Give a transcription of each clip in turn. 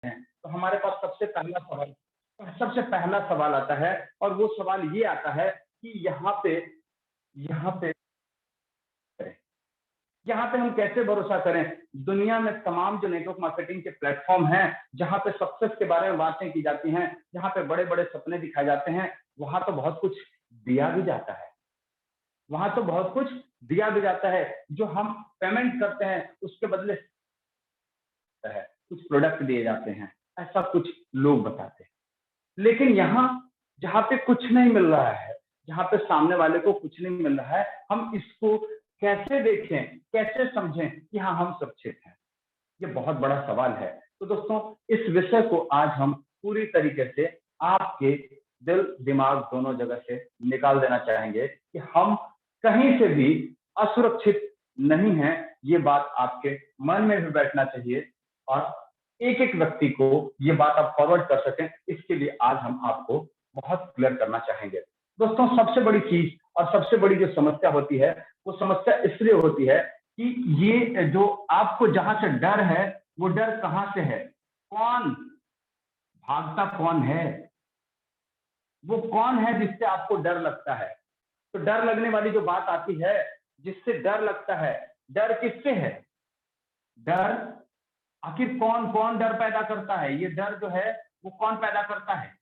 हैं तो हमारे पास सबसे पहला सवाल आता है और वो सवाल ये आता है कि यहाँ पे हम कैसे भरोसा करें। दुनिया में तमाम जो नेटवर्क मार्केटिंग के प्लेटफॉर्म हैं, जहां पे सक्सेस के बारे में बातें की जाती हैं, जहां पे बड़े बड़े सपने दिखाए जाते हैं, वहां तो बहुत कुछ दिया भी जाता है। जो हम पेमेंट करते हैं उसके बदले है, कुछ प्रोडक्ट दिए जाते हैं, ऐसा कुछ लोग बताते हैं। लेकिन यहाँ जहाँ पे कुछ नहीं मिल रहा है, जहाँ पे सामने वाले को कुछ नहीं मिल रहा है, हम इसको कैसे देखें, कैसे समझें कि हाँ हम सुरक्षित हैं। ये बहुत बड़ा सवाल है। तो दोस्तों इस विषय को आज हम पूरी तरीके से आपके दिल दिमाग दोनों जगह से निकाल देना चाहेंगे कि हम कहीं से भी असुरक्षित नहीं हैं। ये बात आपके मन में भी बैठना चाहिए और एक एक व्यक्ति को ये बात आप फॉरवर्ड कर सकें, इसके लिए आज हम आपको बहुत क्लियर करना चाहेंगे। दोस्तों सबसे बड़ी चीज और सबसे बड़ी जो समस्या होती है, वो समस्या इसलिए होती है कि ये जो आपको जहां से डर है, वो डर कहां से है, कौन भागता कौन है, वो कौन है जिससे आपको डर लगता है। तो डर लगने वाली जो बात आती है, जिससे डर लगता है, डर किससे है? डर आखिर कौन कौन डर पैदा करता है? ये डर जो है वो कौन पैदा करता है?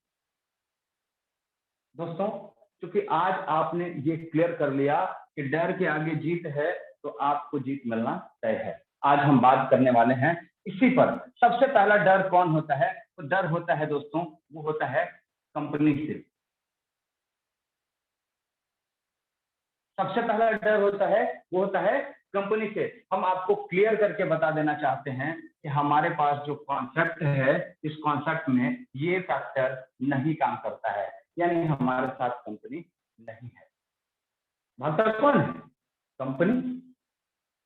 दोस्तों क्योंकि आज आपने ये क्लियर कर लिया कि डर के आगे जीत है, तो आपको जीत मिलना तय है। आज हम बात करने वाले हैं इसी पर। सबसे पहला डर कौन होता है? तो डर होता है दोस्तों, वो होता है कंपनी से। सबसे पहला डर होता है वो होता है कंपनी से। हम आपको क्लियर करके बता देना चाहते हैं कि हमारे पास जो कॉन्सेप्ट है, इस कॉन्सेप्ट में ये फैक्टर नहीं काम करता है, यानी हमारे साथ कंपनी नहीं है। भागता कौन है? कंपनी।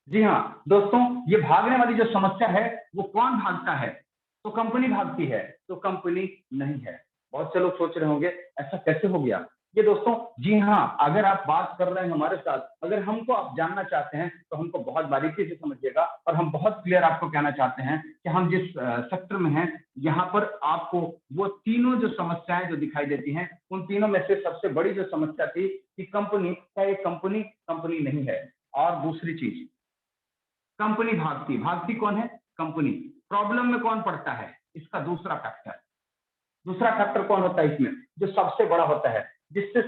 जी हाँ दोस्तों, ये भागने वाली जो समस्या है, वो कौन भागता है? तो कंपनी भागती है, तो कंपनी नहीं है। बहुत से लोग सोच रहे होंगे ऐसा कैसे हो गया। ये दोस्तों जी हाँ, अगर आप बात कर रहे हैं हमारे साथ, अगर हमको आप जानना चाहते हैं तो हमको बहुत बारीकी से समझिएगा और हम बहुत क्लियर आपको कहना चाहते हैं कि हम जिस सेक्टर में हैं, यहाँ पर आपको वो तीनों जो समस्याएं जो दिखाई देती हैं, उन तीनों में से सबसे बड़ी जो समस्या थी कि कंपनी क्या, ये कंपनी नहीं है। और दूसरी चीज, कंपनी भागती कौन है? कंपनी। प्रॉब्लम में कौन पड़ता है? इसका दूसरा फैक्टर कौन होता है इसमें? जो सबसे बड़ा होता है, जिसको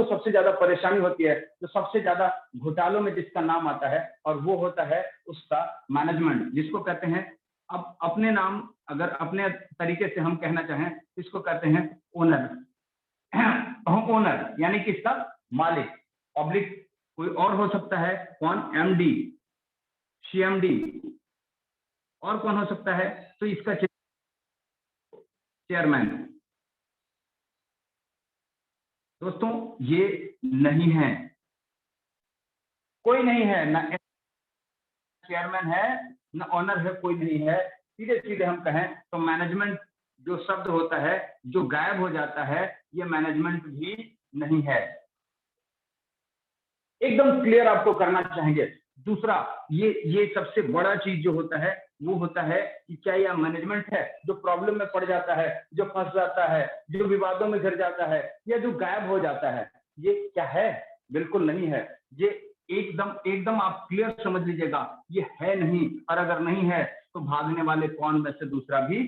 सबसे ज्यादा परेशानी होती है, जो सबसे ज्यादा घोटालों में जिसका नाम आता है, और वो होता है उसका मैनेजमेंट, जिसको कहते हैं, अब अपने नाम अगर अपने तरीके से हम कहना चाहें, इसको कहते हैं ओनर। ओनर यानी कि इसका मालिक। पब्लिक कोई और हो सकता है, कौन? एमडी, सीएमडी, और कौन हो सकता है? तो इसका चेयरमैन। दोस्तों ये नहीं है, कोई नहीं है, ना चेयरमैन है ना ओनर है, कोई नहीं है। सीधे सीधे हम कहें तो मैनेजमेंट जो शब्द होता है, जो गायब हो जाता है, ये मैनेजमेंट भी नहीं है। एकदम क्लियर आपको करना चाहेंगे। दूसरा, ये सबसे बड़ा चीज जो होता है, वो होता है कि क्या यह मैनेजमेंट है जो प्रॉब्लम में पड़ जाता है, जो फंस जाता है, जो विवादों में घिर जाता है, या जो गायब हो जाता है? ये क्या है? बिल्कुल नहीं है। ये एकदम आप क्लियर समझ लीजिएगा, ये है नहीं। और अगर नहीं है तो भागने वाले कौन में से दूसरा भी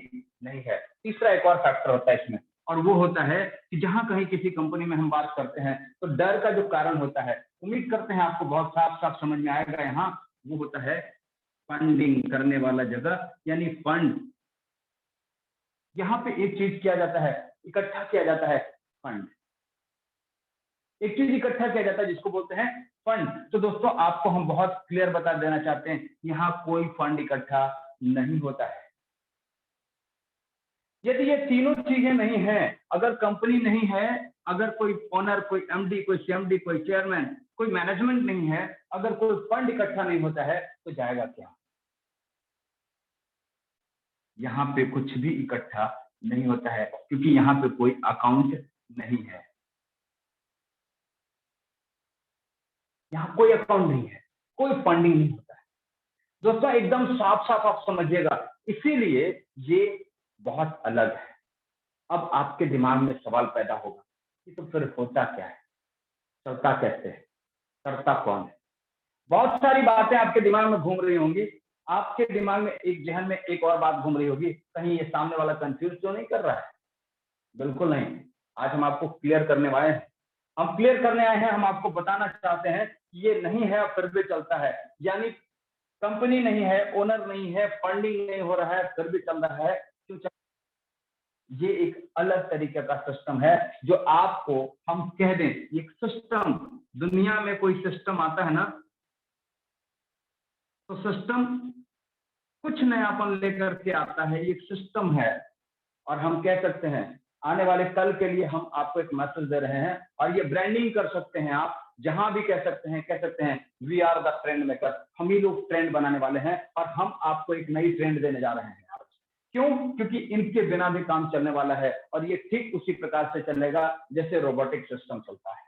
नहीं है। तीसरा एक और फैक्टर होता है इसमें, और वो होता है कि जहां कहीं किसी कंपनी में हम बात करते हैं, तो डर का जो कारण होता है, उम्मीद करते हैं आपको बहुत साफ साफ समझ में आएगा यहाँ, वो होता है फंडिंग करने वाला जगह, यानी फंड। यहाँ पे एक चीज किया जाता है, इकट्ठा किया जाता है फंड। एक चीज इकट्ठा किया जाता है जिसको बोलते हैं फंड। तो दोस्तों आपको हम बहुत क्लियर बता देना चाहते हैं, यहाँ कोई फंड इकट्ठा नहीं होता है। यदि ये तीनों चीजें नहीं है, अगर कंपनी नहीं है, अगर कोई ओनर, कोई एमडी, कोई सीएमडी, कोई चेयरमैन, कोई मैनेजमेंट नहीं है, अगर कोई फंड इकट्ठा नहीं होता है, तो जाएगा क्या? यहाँ पे कुछ भी इकट्ठा नहीं होता है, क्योंकि यहाँ पे कोई अकाउंट नहीं है। यहाँ कोई अकाउंट नहीं है, कोई फंडिंग नहीं होता है। दोस्तों एकदम साफ साफ आप समझिएगा, इसीलिए ये बहुत अलग है। अब आपके दिमाग में सवाल पैदा होगा कि तो फिर होता क्या है, चलता कैसे है, करता कौन है? बहुत सारी बातें आपके दिमाग में घूम रही होंगी। आपके दिमाग में एक जहन में एक और बात घूम रही होगी, कहीं ये सामने वाला कंफ्यूज तो नहीं कर रहा है? बिल्कुल नहीं। आज हम आपको क्लियर करने वाले हैं, हम क्लियर करने आए हैं, हम आपको बताना चाहते हैं कि ये नहीं है और फिर भी चलता है। यानी कंपनी नहीं है, ओनर नहीं है, फंडिंग नहीं हो रहा है, फिर भी चल रहा है। क्यों चल? ये एक अलग तरीके का सिस्टम है जो आपको हम कह दें, एक सिस्टम, दुनिया में कोई सिस्टम आता है ना, तो सिस्टम कुछ नयापन लेकर के आता है, ये सिस्टम है। और हम कह सकते हैं आने वाले कल के लिए हम आपको एक मैसेज दे रहे हैं, और ये ब्रांडिंग कर सकते हैं आप, जहां भी कह सकते हैं we are the trend maker, हम ही लोग ट्रेंड बनाने वाले हैं और हम आपको एक नई ट्रेंड देने जा रहे हैं। क्यों? क्योंकि इनके बिना भी काम चलने वाला है, और ये ठीक उसी प्रकार से चलेगा जैसे रोबोटिक सिस्टम चलता है।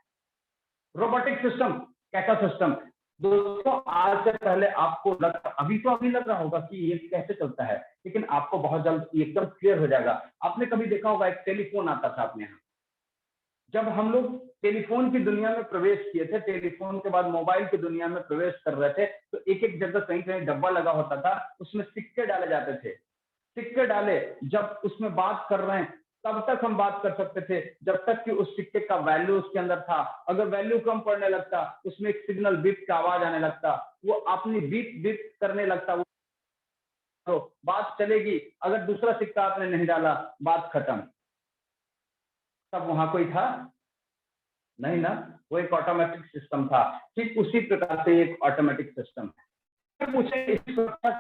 रोबोटिक सिस्टम कैसा सिस्टम? दोस्तों आज से पहले आपको अभी लग रहा होगा कि ये कैसे चलता है, लेकिन आपको बहुत जल्द एकदम क्लियर हो जाएगा। आपने कभी देखा होगा एक टेलीफोन आता था अपने यहाँ, जब हम लोग टेलीफोन की दुनिया में प्रवेश किए थे, टेलीफोन के बाद मोबाइल की दुनिया में प्रवेश कर रहे थे, तो एक एक जगह कहीं कहीं डब्बा लगा होता था, उसमें सिक्के डाले जाते थे। सिक्के डाले, जब उसमें बात कर रहे हैं तब तक हम बात कर सकते थे जब तक कि उस सिक्के का वैल्यू उसके अंदर था। अगर वैल्यू कम पड़ने लगता, उसमें एक सिग्नल बीप का आवाज आने लगता, वो अपनी बीप बीप करने लगता, वो तो बात चलेगी। अगर दूसरा सिक्का आपने नहीं डाला, बात खत्म। तब वहां कोई था नहीं ना, वो एक ऑटोमेटिक सिस्टम था। ठीक उसी प्रकार से एक ऑटोमेटिक सिस्टम है। पूछे इस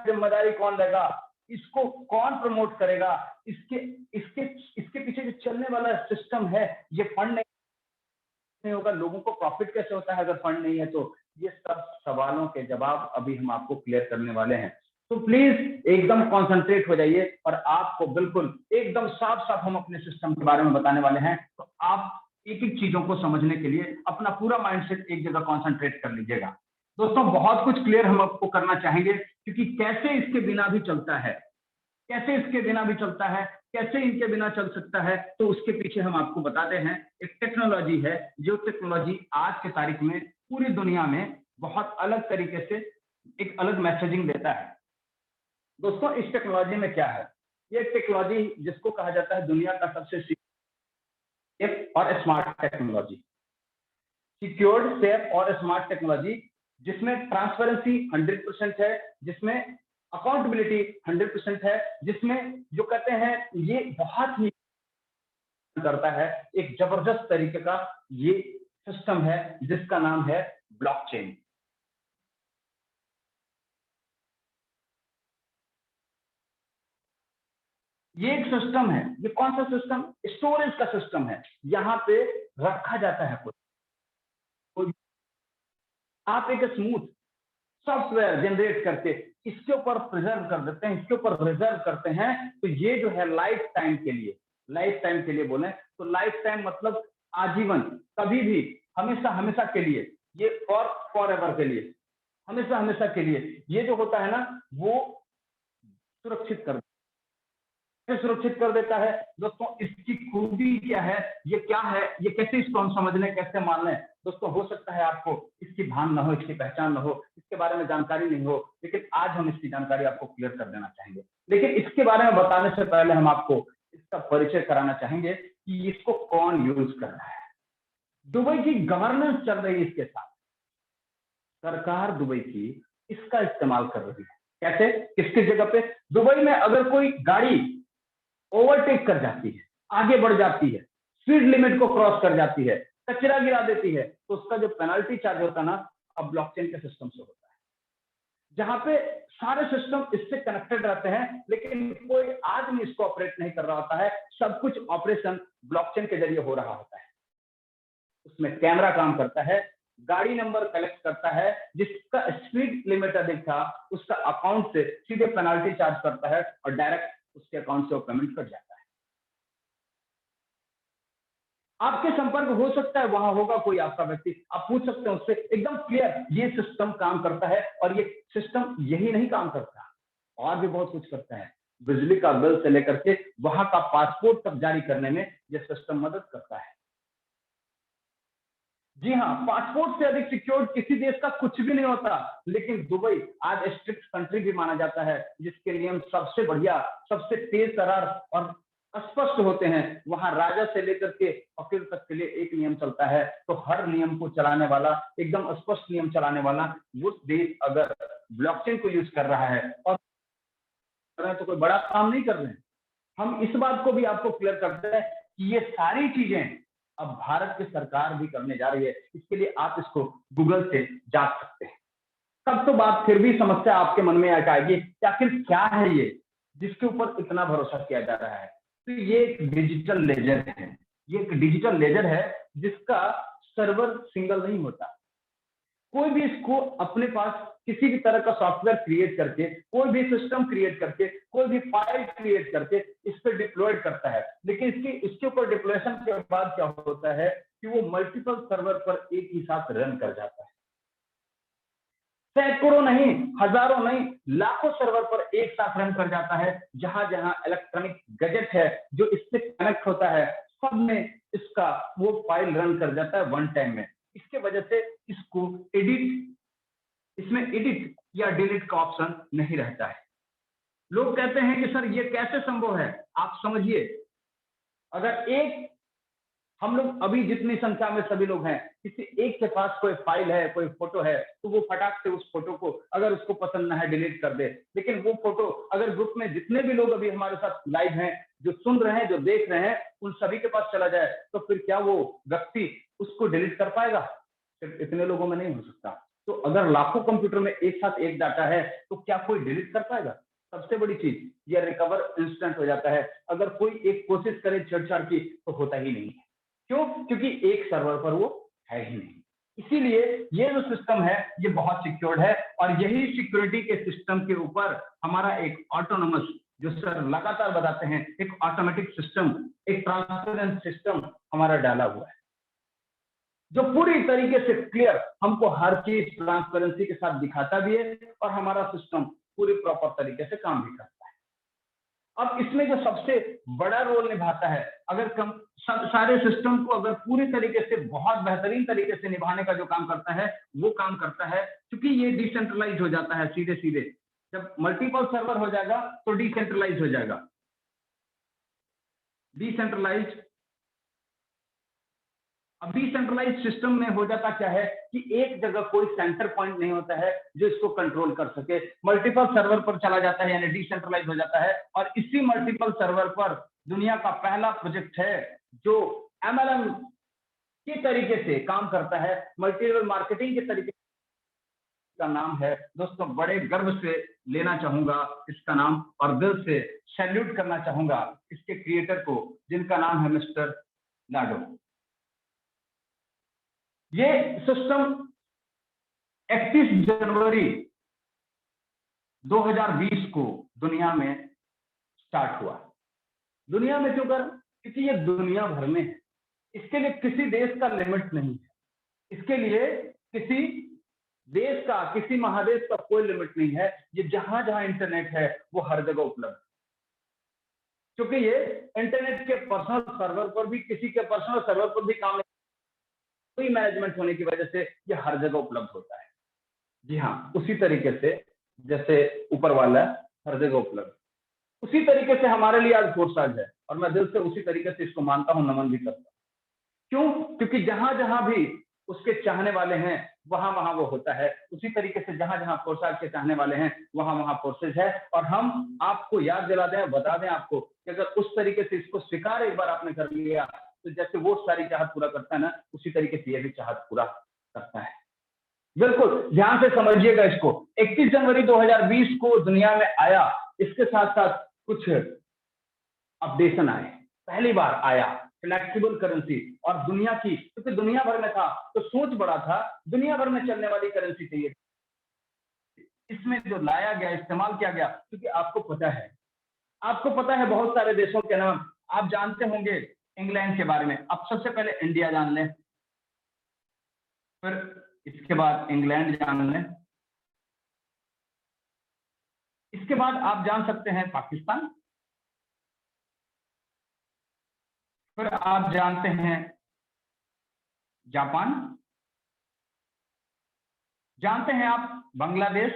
जिम्मेदारी कौन लेगा, इसको कौन प्रमोट करेगा, इसके इसके इसके पीछे जो चलने वाला सिस्टम है, ये फंड नहीं होगा, लोगों को प्रॉफिट कैसे होता है अगर फंड नहीं है? तो ये सब सवालों के जवाब अभी हम आपको क्लियर करने वाले हैं। तो प्लीज एकदम कॉन्सेंट्रेट हो जाइए, और आपको बिल्कुल एकदम साफ साफ हम अपने सिस्टम के बारे में बताने वाले हैं। तो आप एक एक चीजों को समझने के लिए अपना पूरा माइंडसेट एक जगह कॉन्सेंट्रेट कर लीजिएगा। दोस्तों बहुत कुछ क्लियर हम आपको करना चाहेंगे, क्योंकि कैसे इसके बिना भी चलता है, कैसे इसके बिना भी चलता है, कैसे इनके बिना चल सकता है, तो उसके पीछे हम आपको बताते हैं। एक टेक्नोलॉजी है, जो टेक्नोलॉजी आज के तारीख में पूरी दुनिया में बहुत अलग तरीके से एक अलग मैसेजिंग देता है। दोस्तों इस टेक्नोलॉजी में क्या है? ये टेक्नोलॉजी जिसको कहा जाता है दुनिया का सबसे सेफ और स्मार्ट टेक्नोलॉजी, सिक्योर्ड, सेफ और स्मार्ट टेक्नोलॉजी, जिसमें ट्रांसपेरेंसी 100% है, जिसमें अकाउंटेबिलिटी 100% है, जिसमें जो कहते हैं ये बहुत ही करता है, एक जबरदस्त तरीके का ये सिस्टम है जिसका नाम है ब्लॉकचेन। ये एक सिस्टम है। ये कौन सा सिस्टम? स्टोरेज का सिस्टम है। यहाँ पे रखा जाता है कुछ, आप एक स्मूथ सॉफ्टवेयर जनरेट करके इसके ऊपर प्रिजर्व कर देते हैं, इसके ऊपर रिजर्व करते हैं। तो ये जो है लाइफ टाइम के लिए, लाइफ टाइम के लिए बोले तो लाइफ टाइम मतलब आजीवन, कभी भी, हमेशा हमेशा के लिए, ये फॉर एवर के लिए, हमेशा हमेशा के लिए ये जो होता है ना, वो सुरक्षित कर सुरक्षित कर देता है। दोस्तों इसकी खूबी क्या है, ये क्या है, ये कैसे इसको हम समझ लें, कैसे मान लें? दोस्तों हो सकता है आपको इसकी भान ना हो, इसकी पहचान ना हो, इसके बारे में जानकारी नहीं हो, लेकिन आज हम इसकी जानकारी आपको क्लियर कर देना चाहेंगे। लेकिन इसके बारे में बताने से पहले हम आपको इसका परिचय कराना चाहेंगे कि इसको कौन यूज कर रहा है। दुबई की गवर्नेंस चल रही है इसके साथ, सरकार दुबई की इसका इस्तेमाल कर रही है। कैसे, किसकी जगह पे? दुबई में अगर कोई गाड़ी ओवरटेक कर जाती है, आगे बढ़ जाती है, स्पीड लिमिट को क्रॉस कर जाती है, कचरा गिरा देती है, तो उसका जो पेनल्टी चार्ज होता है ना, अब ब्लॉकचेन के सिस्टम से होता है, जहां पे सारे सिस्टम इससे कनेक्टेड रहते हैं, लेकिन कोई आदमी इसको ऑपरेट नहीं कर रहा होता है। सब कुछ ऑपरेशन ब्लॉकचेन के जरिए हो रहा होता है। उसमें कैमरा काम करता है, गाड़ी नंबर कलेक्ट करता है, जिसका स्पीड लिमिट अधिक था उसका अकाउंट से सीधे पेनल्टी चार्ज करता है, और डायरेक्ट उसके अकाउंट से वो पेमेंट कर जाता है। आपके संपर्क हो सकता है, वहां होगा कोई आपका व्यक्ति, आप पूछ सकते हैं उससे एकदम क्लियर, ये सिस्टम काम करता है। और ये सिस्टम यही नहीं काम करता, और भी बहुत कुछ करता है। बिजली का बिल से लेकर के वहां का पासपोर्ट तक जारी करने में यह सिस्टम मदद करता है। जी हाँ, पासपोर्ट से अधिक सिक्योर्ड किसी देश का कुछ भी नहीं होता, लेकिन दुबई आज स्ट्रिक्ट कंट्री भी माना जाता है, जिसके नियम सबसे बढ़िया, सबसे तेज तर्रार और स्पष्ट होते हैं। वहां राजा से लेकर के फकीर तक के लिए एक नियम चलता है, तो हर नियम को चलाने वाला, एकदम स्पष्ट नियम चलाने वाला वो देश अगर ब्लॉकचेन को यूज कर रहा है और कर रहे हैं तो कोई बड़ा काम नहीं कर रहे हैं। हम इस बात को भी आपको क्लियर करते हैं कि ये सारी चीजें अब भारत की सरकार भी करने जा रही है। इसके लिए आप इसको गूगल से जांच सकते हैं। तब तो बात फिर भी समस्या आपके मन में आएगी कि आखिर क्या है ये जिसके ऊपर इतना भरोसा किया जा रहा है। तो ये एक डिजिटल लेजर है, ये एक डिजिटल लेजर है जिसका सर्वर सिंगल नहीं होता। कोई भी इसको अपने पास किसी भी तरह का सॉफ्टवेयर क्रिएट करके, कोई भी सिस्टम क्रिएट करके, कोई भी फाइल क्रिएट करके इस पर डिप्लॉयड करता है। लेकिन इसके ऊपर डिप्लॉयशन के बाद क्या होता है कि वो मल्टीपल सर्वर पर एक ही साथ रन कर जाता है। सैकड़ों नहीं, हजारों नहीं, लाखों सर्वर पर एक साथ रन कर जाता है। जहां जहां इलेक्ट्रॉनिक गैजेट है जो इससे कनेक्ट होता है, सब में इसका वो फाइल रन कर जाता है वन टाइम में। इसके वजह से इसको इसमें एडिट या डिलीट का ऑप्शन नहीं रहता है। लोग कहते हैं कि सर ये कैसे संभव है। आप समझिए, अगर एक हम लोग अभी जितनी संख्या में सभी लोग हैं, किसी एक के पास कोई फाइल है, कोई फोटो है, तो वो फटाक से उस फोटो को अगर उसको पसंद ना है डिलीट कर दे। लेकिन वो फोटो अगर ग्रुप में जितने भी लोग अभी हमारे साथ लाइव हैं, जो सुन रहे हैं, जो देख रहे हैं, उन सभी के पास चला जाए, तो फिर क्या वो व्यक्ति उसको डिलीट कर पाएगा? सिर्फ इतने लोगों में नहीं हो सकता। तो अगर लाखों कंप्यूटर में एक साथ एक डाटा है, तो क्या कोई डिलीट कर पाएगा? सबसे बड़ी चीज, यह रिकवर इंस्टेंट हो जाता है। अगर कोई एक कोशिश करे छेड़छाड़ की, तो होता ही नहीं है। क्यों? क्योंकि एक सर्वर पर वो है ही नहीं। इसीलिए ये जो सिस्टम है ये बहुत सिक्योर्ड है, और यही सिक्योरिटी के सिस्टम के ऊपर हमारा एक ऑटोनोमस, जो सर लगातार बताते हैं, एक ऑटोमेटिक सिस्टम, एक ट्रांसपेरेंट सिस्टम हमारा डाला हुआ है, जो पूरी तरीके से क्लियर हमको हर चीज ट्रांसपेरेंसी के साथ दिखाता भी है, और हमारा सिस्टम पूरी प्रॉपर तरीके से काम भी करता है। अब इसमें जो सबसे बड़ा रोल निभाता है, अगर सारे सिस्टम को अगर पूरी तरीके से बहुत बेहतरीन तरीके से निभाने का जो काम करता है, वो काम करता है, क्योंकि ये डिसेंट्रलाइज हो जाता है सीधे सीधे। जब मल्टीपल सर्वर हो जाएगा तो डिसेंट्रलाइज हो जाएगा। डिसेंट्रलाइज, अब डिसेंट्रलाइज सिस्टम में हो जाता क्या है कि एक जगह कोई सेंटर पॉइंट नहीं होता है जो इसको कंट्रोल कर सके। मल्टीपल सर्वर पर चला जाता है, यानी डिसेंट्रलाइज हो जाता है। और इसी मल्टीपल सर्वर पर दुनिया का पहला प्रोजेक्ट है जो MLM के तरीके से काम करता है, मल्टी लेवल मार्केटिंग के तरीके का नाम है। दोस्तों, बड़े गर्व से लेना चाहूंगा इसका नाम, और दिल से सैल्यूट करना चाहूंगा इसके क्रिएटर को, जिनका नाम है मिस्टर लाडो। ये सिस्टम 31 जनवरी 2020 को दुनिया में स्टार्ट हुआ। दुनिया में क्यों कर? क्योंकि ये दुनिया भर में है। इसके लिए किसी देश का लिमिट नहीं है, इसके लिए किसी देश का, किसी महादेश का कोई लिमिट नहीं है। ये जहां जहां इंटरनेट है वो हर जगह उपलब्ध है, क्योंकि ये इंटरनेट के पर्सनल सर्वर पर भी, किसी के पर्सनल सर्वर पर भी काम, कोई मैनेजमेंट होने की वजह से ये हर जगह उपलब्ध होता है। जी हाँ, उसी तरीके से जैसे ऊपर वाला हर जगह उपलब्ध, उसी तरीके से हमारे लिए आज फोर्स है, और मैं दिल से उसी तरीके से इसको मानता हूँ, नमन भी करता हूँ। क्यों? क्योंकि जहां जहां भी उसके चाहने वाले हैं वहां वहां वो होता है। उसी तरीके से जहां जहां फोर्साज के चाहने वाले हैं वहां वहां फोर्सेज है। और हम आपको याद दिला दें, बता दें आपको कि अगर उस तरीके से इसको स्वीकार एक बार आपने कर लिया, तो जैसे वो सारी चाहत पूरा करता है ना, उसी तरीके से ये भी चाहत पूरा करता है। बिल्कुल ध्यान से समझिएगा इसको। 31 जनवरी 2020 को दुनिया में आया, इसके साथ साथ कुछ अपडेशन आए। पहली बार आया फ्लेक्सिबल करेंसी, और दुनिया की, क्योंकि दुनिया भर में था तो सोच बड़ा था, दुनिया भर में चलने वाली करेंसी चाहिए। इसमें जो लाया गया, इस्तेमाल किया गया, क्योंकि आपको पता है बहुत सारे देशों के नाम आप जानते होंगे। इंग्लैंड के बारे में अब सबसे पहले इंडिया जान लें, फिर इसके बाद इंग्लैंड जान लें, इसके बाद आप जान सकते हैं पाकिस्तान, फिर आप जानते हैं जापान, जानते हैं आप बांग्लादेश।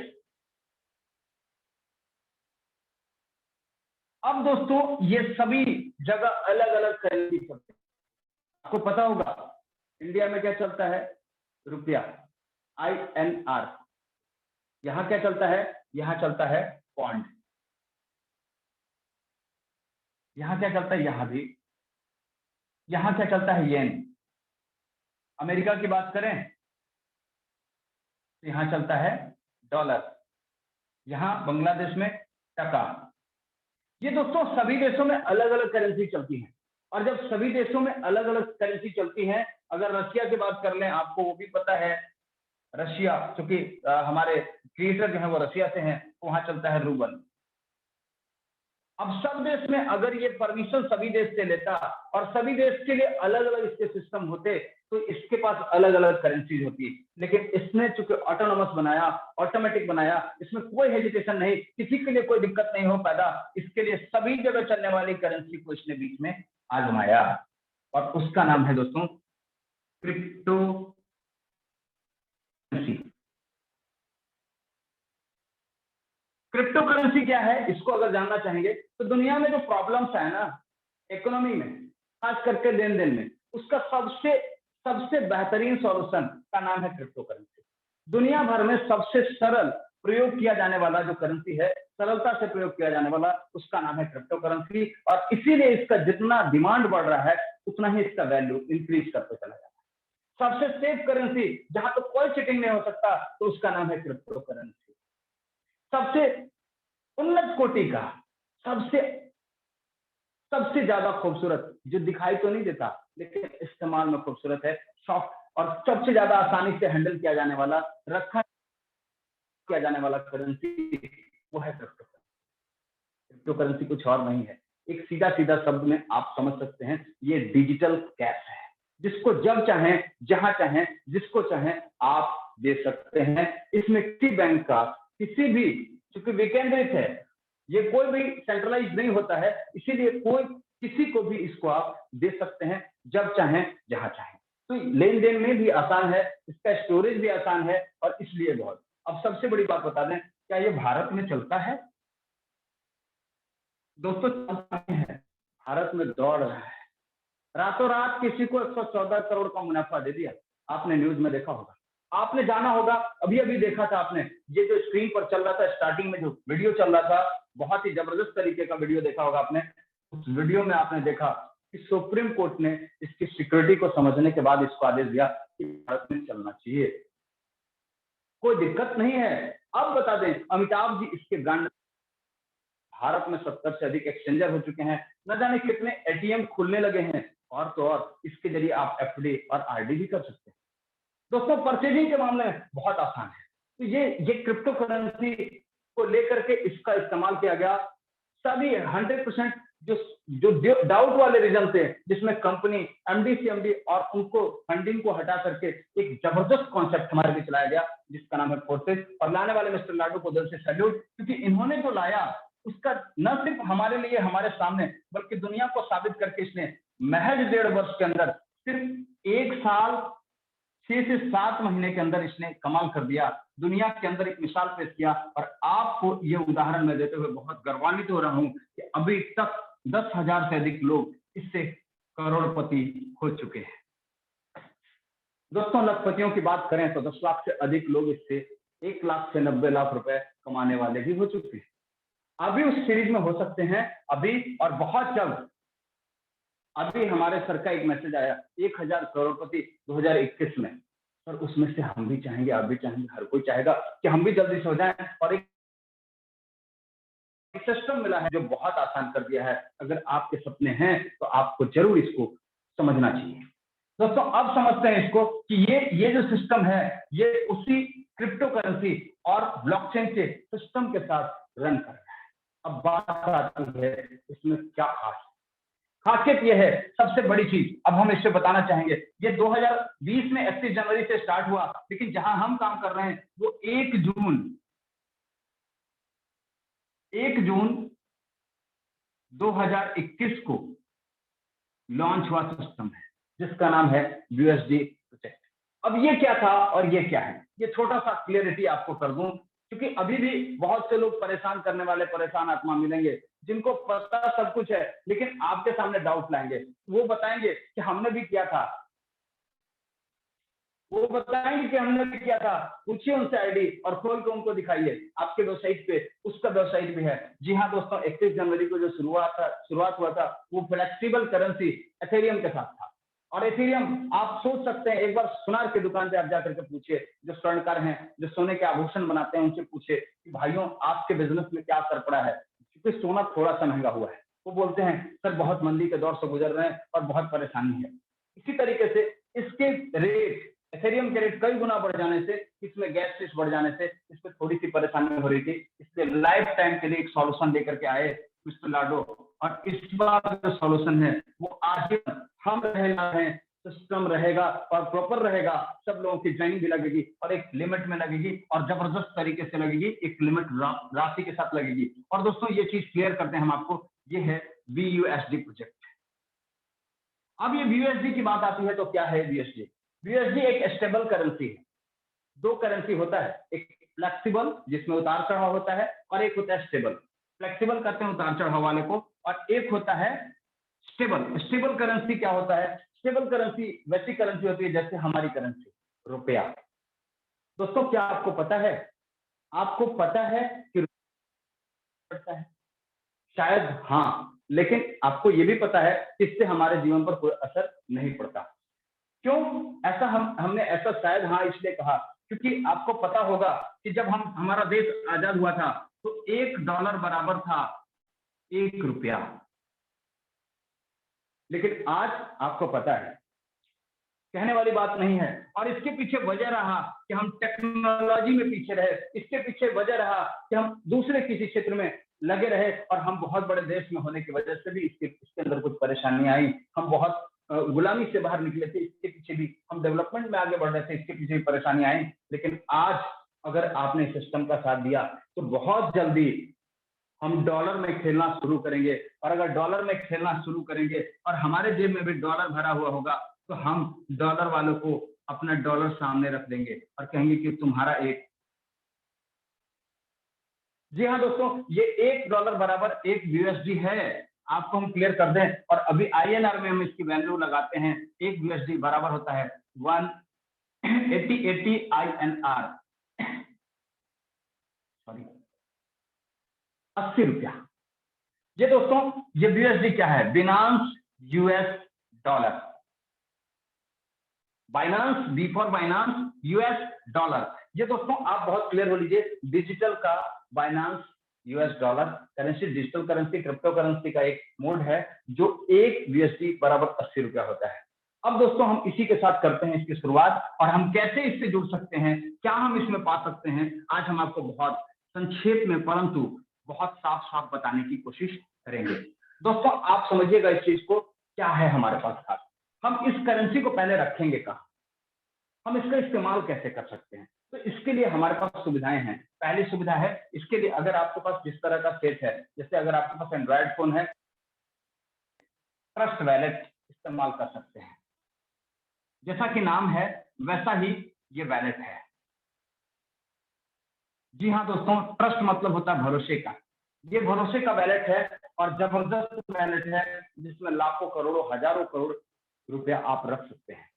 अब दोस्तों ये सभी जगह अलग अलग करेंसी चलते हैं। आपको पता होगा इंडिया में क्या चलता है, रुपया, INR। यहां क्या चलता है, यहां चलता है पॉन्ड। यहां क्या चलता है, यहां भी। यहां क्या चलता है, येन। अमेरिका की बात करें तो यहां चलता है डॉलर, यहां बांग्लादेश में टका। ये दोस्तों सभी देशों में अलग अलग करेंसी चलती है। और जब सभी देशों में अलग अलग करेंसी चलती है, अगर रशिया की बात कर लें, आपको वो भी पता है, रशिया चूंकि हमारे क्रिएटर जो है वो रशिया से हैं, वहां चलता है रूबल। अब सब देश में अगर ये परमिशन सभी देश से लेता और सभी देश के लिए अलग अलग इसके सिस्टम होते, तो इसके पास अलग अलग करेंसीज होती। लेकिन इसने चूंकि ऑटोनोमस बनाया, ऑटोमेटिक बनाया, इसमें कोई हेजिटेशन नहीं, किसी के लिए कोई दिक्कत नहीं हो पैदा, इसके लिए सभी जगह चलने वाली करेंसी को इसने बीच में आजमाया, और उसका नाम है दोस्तों क्रिप्टो करेंसी। क्रिप्टो करेंसी क्या है, इसको अगर जानना चाहेंगे तो दुनिया में जो प्रॉब्लम्स है ना इकोनॉमी में, खास करके लेन देन में, उसका सबसे बेहतरीन सॉल्यूशन का नाम है क्रिप्टो करेंसी। दुनिया भर में सबसे सरल प्रयोग किया जाने वाला जो करेंसी है, सरलता से प्रयोग किया जाने वाला, उसका नाम है क्रिप्टो करेंसी। और इसीलिए इसका जितना डिमांड बढ़ रहा है, उतना ही इसका वैल्यू इंक्रीज करते चला जा रहा है। सबसे सेफ करेंसी, जहां तो कोई चीटिंग नहीं हो सकता, तो उसका नाम है क्रिप्टो करेंसी। सबसे उन्नत कोटि का, सबसे सबसे ज्यादा खूबसूरत, जो दिखाई तो नहीं देता लेकिन इस्तेमाल में खूबसूरत है, सॉफ्ट, और सबसे ज्यादा आसानी से हैंडल किया जाने वाला, रखा किया जाने वाला करेंसी, वो है क्रिप्टो करेंसी। क्रिप्टो करेंसी कुछ और नहीं है, एक सीधा सीधा शब्द में आप समझ सकते हैं, ये डिजिटल कैश है, जिसको जब चाहें, जहां चाहें, जिसको चाहें आप दे सकते हैं। इसमें किसी बैंक का, किसी भी, चूंकि विकेंद्रित है, ये कोई भी सेंट्रलाइज नहीं होता है, इसीलिए कोई किसी को भी इसको आप दे सकते हैं, जब चाहें, जहां चाहें। तो लेन देन में भी आसान है, इसका स्टोरेज भी आसान है, और इसलिए बहुत। अब सबसे बड़ी बात बता दें, क्या ये भारत में चलता है दोस्तों? चलता है, भारत में दौड़ रहा है, रातों रात किसी को 114 करोड़ का मुनाफा दे दिया। आपने न्यूज में देखा होगा, आपने जाना होगा, अभी अभी देखा था आपने, ये जो स्क्रीन पर चल रहा था, स्टार्टिंग में जो वीडियो चल रहा था, बहुत ही जबरदस्त तरीके का वीडियो देखा होगा आपने। उस वीडियो में आपने देखा कि सुप्रीम कोर्ट ने इसकी सिक्योरिटी को समझने के बाद इसको आदेश दिया कि भारत में चलना चाहिए, कोई दिक्कत नहीं है। अब बता दें, अमिताभ जी इसके ब्रांड, भारत में 70 से अधिक एक्सचेंजर हो चुके हैं, न जाने कितने ATM खुलने लगे हैं, और तो और इसके जरिए आप FD और RD भी कर सकते हैं। दोस्तों परचेजिंग के मामले में बहुत आसान है। तो ये क्रिप्टो करेंसी को लेकर के इसका इस्तेमाल किया गया। सभी 100% जो डाउट वाले रीजन थे, जिसमें कंपनी MD CMD और उनको फंडिंग को हटा करके एक जबरदस्त कॉन्सेप्ट हमारे लिए चलाया गया, जिसका नाम है फोर्सेज। और लाने वाले मिस्टर लाडू को दिल से सैल्यूट, क्योंकि इन्होंने जो लाया उसका न सिर्फ हमारे लिए, हमारे सामने, बल्कि दुनिया को साबित करके इसने महज 1.5 वर्ष के अंदर, सिर्फ 1 साल 6 से 7 महीने के अंदर इसने कमाल कर दिया, दुनिया के अंदर एक मिसाल पेश किया। और आपको ये उदाहरण मैं देते हुए बहुत गर्वान्वित हो रहा हूं कि अभी तक 10,000 से अधिक लोग इससे करोड़पति हो चुके हैं। दोस्तों लखपतियों की बात करें तो 10 लाख से अधिक लोग इससे 1 लाख से 90 लाख रुपए कमाने वाले भी हो चुके हैं। अभी उस सीरीज में हो सकते हैं, अभी और बहुत जल्द। अभी हमारे सर का एक मैसेज आया, 1000 करोड़पति 2021 में, और उसमें से हम भी चाहेंगे, आप भी चाहेंगे, हर कोई चाहेगा कि हम भी जल्दी से हो जाएं। और एक सिस्टम मिला है जो बहुत आसान कर दिया है। अगर आपके सपने हैं तो आपको जरूर इसको समझना चाहिए। दोस्तों अब समझते हैं इसको कि ये जो सिस्टम है, ये उसी क्रिप्टो करेंसी और ब्लॉकचेन के सिस्टम के साथ रन कर रहा है। अब बात आती है इसमें क्या खास खासियत यह है, सबसे बड़ी चीज अब हम इससे बताना चाहेंगे। ये 2020 में 31 जनवरी से स्टार्ट हुआ, लेकिन जहां हम काम कर रहे हैं वो 1 जून 1 जून 2021 को लॉन्च हुआ सिस्टम है जिसका नाम है यूएसडी प्रोजेक्ट। अब ये क्या था और ये क्या है, ये छोटा सा क्लियरिटी आपको कर दूं, क्योंकि अभी भी बहुत से लोग परेशान करने वाले परेशान आत्मा मिलेंगे जिनको पता सब कुछ है लेकिन आपके सामने डाउट लाएंगे। वो बताएंगे कि हमने भी किया था, वो बताएंगे कि हमने भी किया था। पूछिए उनसे आईडी और खोल के उनको दिखाइए आपके वेबसाइट पे, उसका वेबसाइट भी है। जी हाँ दोस्तों, 31 जनवरी को जो शुरुआत हुआ था वो फ्लेक्सिबल करेंसी एथेरियम के साथ था। और एथेरियम आप सोच सकते हैं, एक बार सुनार की दुकान पे आप जाकर के पूछिए, जो स्वर्णकार हैं, जो सोने के आभूषण बनाते हैं, उनसे पूछिए कि भाइयों आपके बिजनेस में क्या असर पड़ा है, क्योंकि सोना थोड़ा सा महंगा हुआ है। वो बोलते हैं सर बहुत मंदी के दौर से गुजर रहे हैं और बहुत परेशानी है। इसी तरीके से इसके रेट, एथेरियम के रेट कई गुना बढ़ जाने से, इसमें गैस फीस बढ़ जाने से इस पर थोड़ी सी परेशानी हो रही थी। इसलिए लाइफ टाइम के लिए एक सॉल्यूशन लेकर के आए मिस्टर लाडो, और इस बार जो सॉल्यूशन है वो आजीवन हम रहे, सिस्टम रहेगा और प्रॉपर रहेगा। सब लोगों की ज्वाइनिंग भी लगेगी और एक लिमिट में लगेगी और जबरदस्त तरीके से लगेगी, एक लिमिट राशि के साथ लगेगी। और दोस्तों ये चीज क्लियर करते हैं हम आपको, ये है बीयूएसडी प्रोजेक्ट। अब ये बीयूएसडी की बात आती है तो क्या है बीयूएसडी? बीयूएसडी एक स्टेबल करेंसी है। दो करेंसी होता है, एक फ्लेक्सिबल जिसमें उतार चढ़ाव होता है और एक होता है स्टेबल। फ्लेक्सिबल करते हैं उतार चढ़ाव वाले को, और एक होता है स्टेबल। स्टेबल करेंसी क्या होता है? स्टेबल करेंसी वैसी करेंसी होती है जैसे हमारी करेंसी रुपया। दोस्तों क्या आपको पता है, आपको पता है कि रुपया है? शायद हाँ, लेकिन आपको यह भी पता है कि इससे हमारे जीवन पर कोई असर नहीं पड़ता। क्यों ऐसा? हमने ऐसा शायद हाँ इसलिए कहा क्योंकि आपको पता होगा कि जब हमारा देश आजाद हुआ था तो $1 बराबर था ₹1। लेकिन आज आपको पता है, कहने वाली बात नहीं है। और इसके पीछे वजह रहा कि हम टेक्नोलॉजी में पीछे रहे, इसके पीछे वजह रहा कि हम दूसरे किसी क्षेत्र में लगे रहे, और हम बहुत बड़े देश में होने की वजह से भी इसके अंदर कुछ परेशानी आई। हम बहुत गुलामी से बाहर निकले थे, इसके पीछे भी हम डेवलपमेंट में आगे बढ़ रहे थे, इसके पीछे भी परेशानी आई। लेकिन आज अगर आपने सिस्टम का साथ दिया तो बहुत जल्दी हम डॉलर में खेलना शुरू करेंगे। और अगर डॉलर में खेलना शुरू करेंगे और हमारे जेब में भी डॉलर भरा हुआ होगा तो हम डॉलर वालों को अपना डॉलर सामने रख देंगे और कहेंगे कि तुम्हारा एक। जी हाँ दोस्तों, ये $1 बराबर एक यूएसडी है। आपको हम क्लियर कर दें, और अभी आईएनआर में हम इसकी वैल्यू लगाते हैं। एक यूएसडी बराबर होता है 180 आईएनआर, सॉरी ₹80। ये दोस्तों ये यूएसडी क्या है? Binance US dollar. Binance, B for Binance, US dollar. ये दोस्तों आप बहुत क्लियर हो लीजिए, डिजिटल का Binance US dollar currency, digital currency, crypto currency का एक मोड है जो एक यूएसडी बराबर ₹80 होता है। अब दोस्तों हम इसी के साथ करते हैं इसकी शुरुआत, और हम कैसे इससे जुड़ सकते हैं, क्या हम इसमें पा सकते हैं, आज हम आपको बहुत संक्षेप में परंतु बहुत साफ साफ बताने की कोशिश करेंगे। दोस्तों आप समझिएगा इस चीज को, क्या है हमारे पास खास। हम इस करेंसी को पहले रखेंगे कहाँ, हम इसका इस्तेमाल कैसे कर सकते हैं, तो इसके लिए हमारे पास सुविधाएं हैं। पहली सुविधा है, इसके लिए अगर आपके पास जिस तरह का सेट है, जैसे अगर आपके पास एंड्रॉयड फोन है, ट्रस्ट वैलेट इस्तेमाल कर सकते हैं। जैसा कि नाम है वैसा ही ये वैलेट है। जी हाँ दोस्तों, ट्रस्ट मतलब होता है भरोसे का। ये भरोसे का वैलेट है और जबरदस्त वैलेट है जिसमें लाखों करोड़ों हजारों करोड़ रुपया आप रख सकते हैं।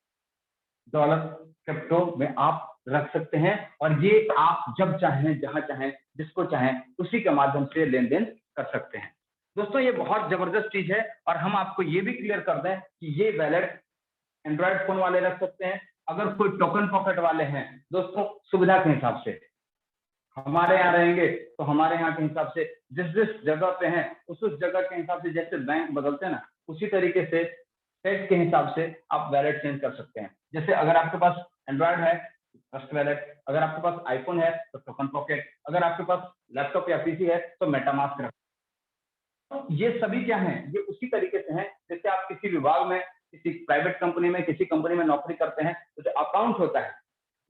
डॉलर क्रिप्टो में आप रख सकते हैं, और ये आप जब चाहें, जहां चाहें, जिसको चाहें उसी के माध्यम से लेन देन कर सकते हैं। दोस्तों ये बहुत जबरदस्त चीज है, और हम आपको ये भी क्लियर कर दें कि ये वैलेट एंड्रॉयड फोन वाले रख सकते हैं। अगर कोई टोकन पॉकेट वाले हैं दोस्तों, सुविधा के हिसाब से हमारे यहाँ रहेंगे तो हमारे यहाँ के हिसाब से जिस जिस जगह पे हैं उस जगह के हिसाब से, जैसे बैंक बदलते हैं ना, उसी तरीके से सेट के हिसाब से आप वैलेट चेंज कर सकते हैं। जैसे अगर आपके पास एंड्रॉयड है ट्रस्ट वैलेट, अगर आपके पास आईफोन है तो टोकन पॉकेट, अगर आपके पास लैपटॉप या पीसी है तो मेटामास्क रख। तो ये सभी क्या हैं, ये उसी तरीके से हैं जैसे आप किसी विभाग में, किसी प्राइवेट कंपनी में, किसी कंपनी में नौकरी करते हैं तो जो अकाउंट होता है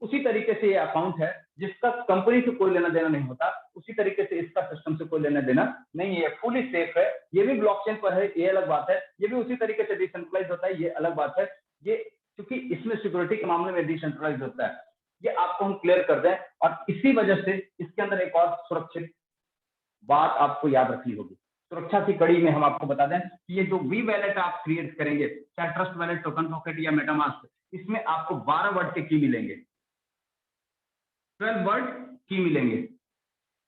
उसी तरीके से ये अकाउंट है जिसका कंपनी से कोई लेना देना नहीं होता, उसी तरीके से इसका सिस्टम से कोई लेना देना नहीं है, फुली सेफ है। ये भी ब्लॉकचेन पर है, ये अलग बात है। ये भी उसी तरीके से डिसेंट्रलाइज होता है, ये अलग बात है। ये क्योंकि इसमें सिक्योरिटी के मामले में डिसेंट्रलाइज होता है, ये आपको हम क्लियर कर दें। और इसी वजह से इसके अंदर एक और सुरक्षित बात आपको याद रखनी होगी। सुरक्षा की कड़ी में हम आपको बता दें कि ये जो वी वैलेट आप क्रिएट करेंगे, चाहे ट्रस्ट वैलेट, टोकन पॉकेट या मेटामास्क, इसमें आपको 12 वर्ड के की मिलेंगे, 12 वर्ड की मिलेंगे।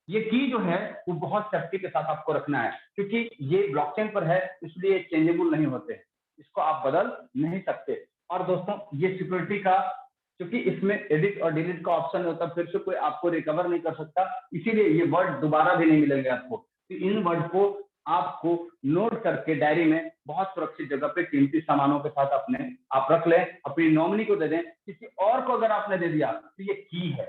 ये की जो है वो बहुत सेफ्टी के साथ आपको रखना है, क्योंकि ये ब्लॉकचेन पर है, इसलिए चेंजेबल नहीं होते, इसको आप बदल नहीं सकते। और दोस्तों ये सिक्योरिटी का, क्योंकि इसमें एडिट और डिलीट का ऑप्शन होता है, फिर से कोई आपको रिकवर नहीं कर सकता, इसीलिए ये वर्ड दोबारा भी नहीं मिलेंगे आपको। तो इन वर्ड को आपको नोट करके डायरी में बहुत सुरक्षित जगह पे कीमती सामानों के साथ अपने आप रख लें, अपनी नॉमिनी को दे दें। किसी और को अगर आपने दे दिया तो ये की है,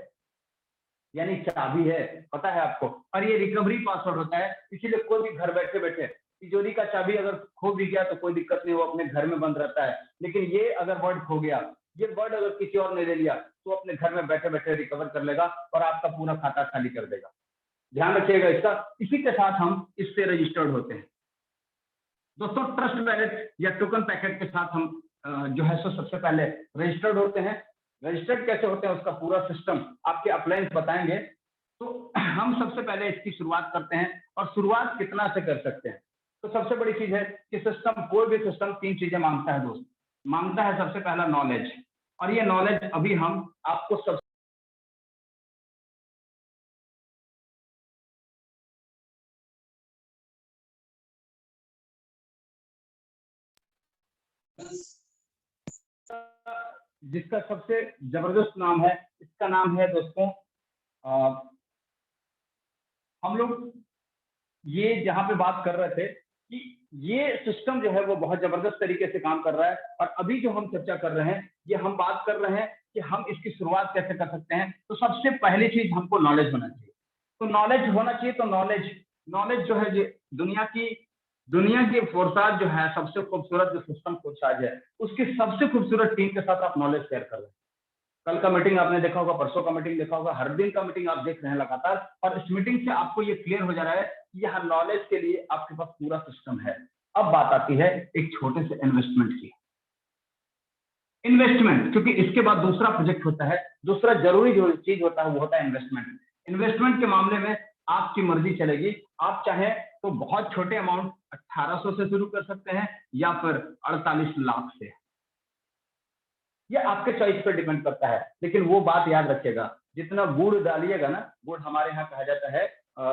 यानी चाबी है, पता है आपको। और ये रिकवरी पासवर्ड होता है, इसीलिए कोई भी घर बैठे बैठे तिजोरी का चाबी अगर खो भी गया तो कोई दिक्कत नहीं, वो अपने घर में बंद रहता है। लेकिन ये अगर वर्ड खो गया, ये वर्ड अगर किसी और ने ले लिया, तो अपने घर में बैठे बैठे रिकवर कर लेगा और आपका पूरा खाता खाली कर देगा। ध्यान रखिएगा इसका। इसी के साथ हम इससे रजिस्टर्ड होते हैं दोस्तों। ट्रस्ट वैलेट या टोकन पैकेट के साथ हम जो है सो सबसे पहले रजिस्टर्ड होते हैं। रजिस्टर्ड कैसे होते हैं उसका पूरा सिस्टम आपके अपलायंस बताएंगे। तो हम सबसे पहले इसकी शुरुआत करते हैं, और शुरुआत कितना से कर सकते हैं। तो सबसे बड़ी चीज है कि सिस्टम, कोई भी सिस्टम 3 चीजें मांगता है दोस्त। मांगता है सबसे पहला नॉलेज, और ये नॉलेज अभी हम आपको सब जिसका सबसे जबरदस्त नाम है, इसका नाम है दोस्तों, हम लोग ये जहां पे बात कर रहे थे कि ये सिस्टम जो है वो बहुत जबरदस्त तरीके से काम कर रहा है। और अभी जो हम चर्चा कर रहे हैं, ये हम बात कर रहे हैं कि हम इसकी शुरुआत कैसे कर सकते हैं। तो सबसे पहली चीज हमको नॉलेज होना चाहिए। तो नॉलेज होना चाहिए, तो नॉलेज जो है, ये दुनिया की फोर्साज जो है, सबसे खूबसूरत जो सिस्टम फोर्साज है, उसकी सबसे खूबसूरत टीम के साथ आप नॉलेज शेयर कर रहे हैं। कल का मीटिंग आपने देखा होगा, परसों का मीटिंग देखा होगा, हर दिन का मीटिंग आप देख रहे हैं लगातार। और इस मीटिंग से आपको ये क्लियर हो जा रहा है कि यहाँ नॉलेज के लिए आपके पास पूरा सिस्टम है। अब बात आती है एक छोटे से इन्वेस्टमेंट की। इन्वेस्टमेंट, क्योंकि इसके बाद दूसरा प्रोजेक्ट होता है, दूसरा जरूरी जो चीज होता है वो होता है इन्वेस्टमेंट। इन्वेस्टमेंट के मामले में आपकी मर्जी चलेगी। आप चाहें तो बहुत छोटे अमाउंट 1800 से शुरू कर सकते हैं, या फिर 48 लाख से। ये आपके चॉइस पर डिपेंड करता है। लेकिन वो बात याद रखिएगा, जितना गुड़ डालिएगा ना, गुड़ हमारे यहाँ कहा जाता है